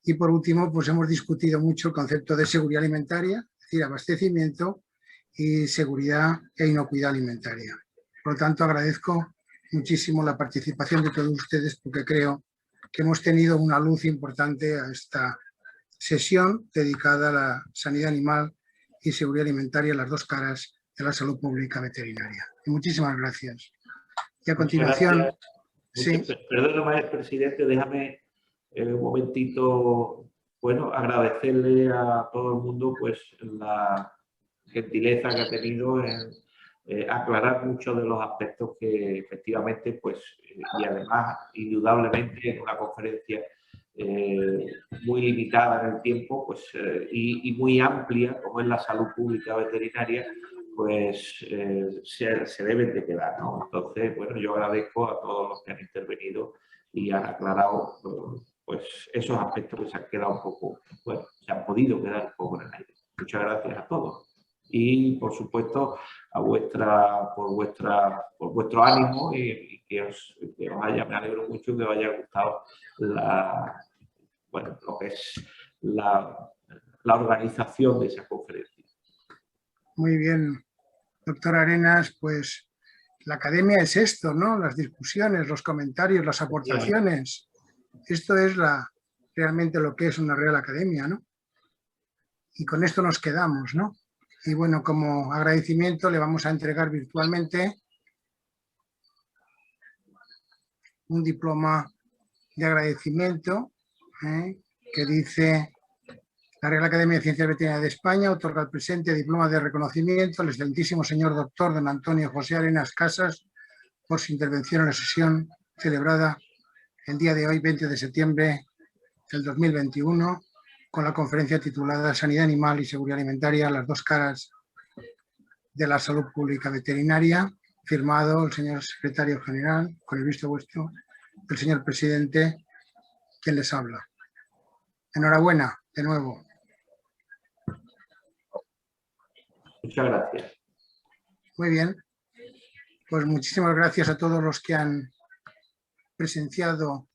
Y por último, pues hemos discutido mucho el concepto de seguridad alimentaria, es decir, abastecimiento y seguridad e inocuidad alimentaria. Por lo tanto, agradezco muchísimo la participación de todos ustedes porque creo que hemos tenido una luz importante a esta sesión dedicada a la sanidad animal y seguridad alimentaria, las dos caras de la salud pública veterinaria. Y muchísimas gracias. Y a continuación... Sí. Perdóname, presidente, déjame un momentito, bueno, agradecerle a todo el mundo pues la gentileza que ha tenido en aclarar muchos de los aspectos que efectivamente, pues, y además, indudablemente, en una conferencia muy limitada en el tiempo, pues, y muy amplia, como es la salud pública veterinaria, pues se deben de quedar, ¿no? Entonces, bueno, yo agradezco a todos los que han intervenido y han aclarado pues esos aspectos que se han quedado un poco, bueno, se han podido quedar un poco en el aire. Muchas gracias a todos. Y, por supuesto, por vuestro ánimo y que os haya, me alegro mucho que os haya gustado lo que es la organización de esa conferencia. Muy bien, doctor Arenas, pues la academia es esto, ¿no? Las discusiones, los comentarios, las aportaciones. Esto es realmente lo que es una real academia, ¿no? Y con esto nos quedamos, ¿no? Y bueno, como agradecimiento le vamos a entregar virtualmente un diploma de agradecimiento que dice: la Real Academia de Ciencias Veterinarias de España otorga el presente diploma de reconocimiento al excelentísimo señor doctor don Antonio José Arenas Casas por su intervención en la sesión celebrada el día de hoy, 20 de septiembre del 2021, con la conferencia titulada Sanidad Animal y Seguridad Alimentaria, las dos caras de la salud pública veterinaria, firmado el señor secretario general, con el visto vuestro, el señor presidente, quien les habla. Enhorabuena, de nuevo. Muchas gracias. Muy bien. Pues muchísimas gracias a todos los que han presenciado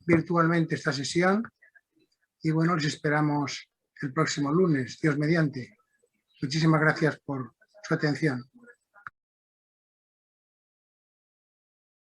virtualmente esta sesión. Y bueno, les esperamos el próximo lunes, Dios mediante. Muchísimas gracias por su atención.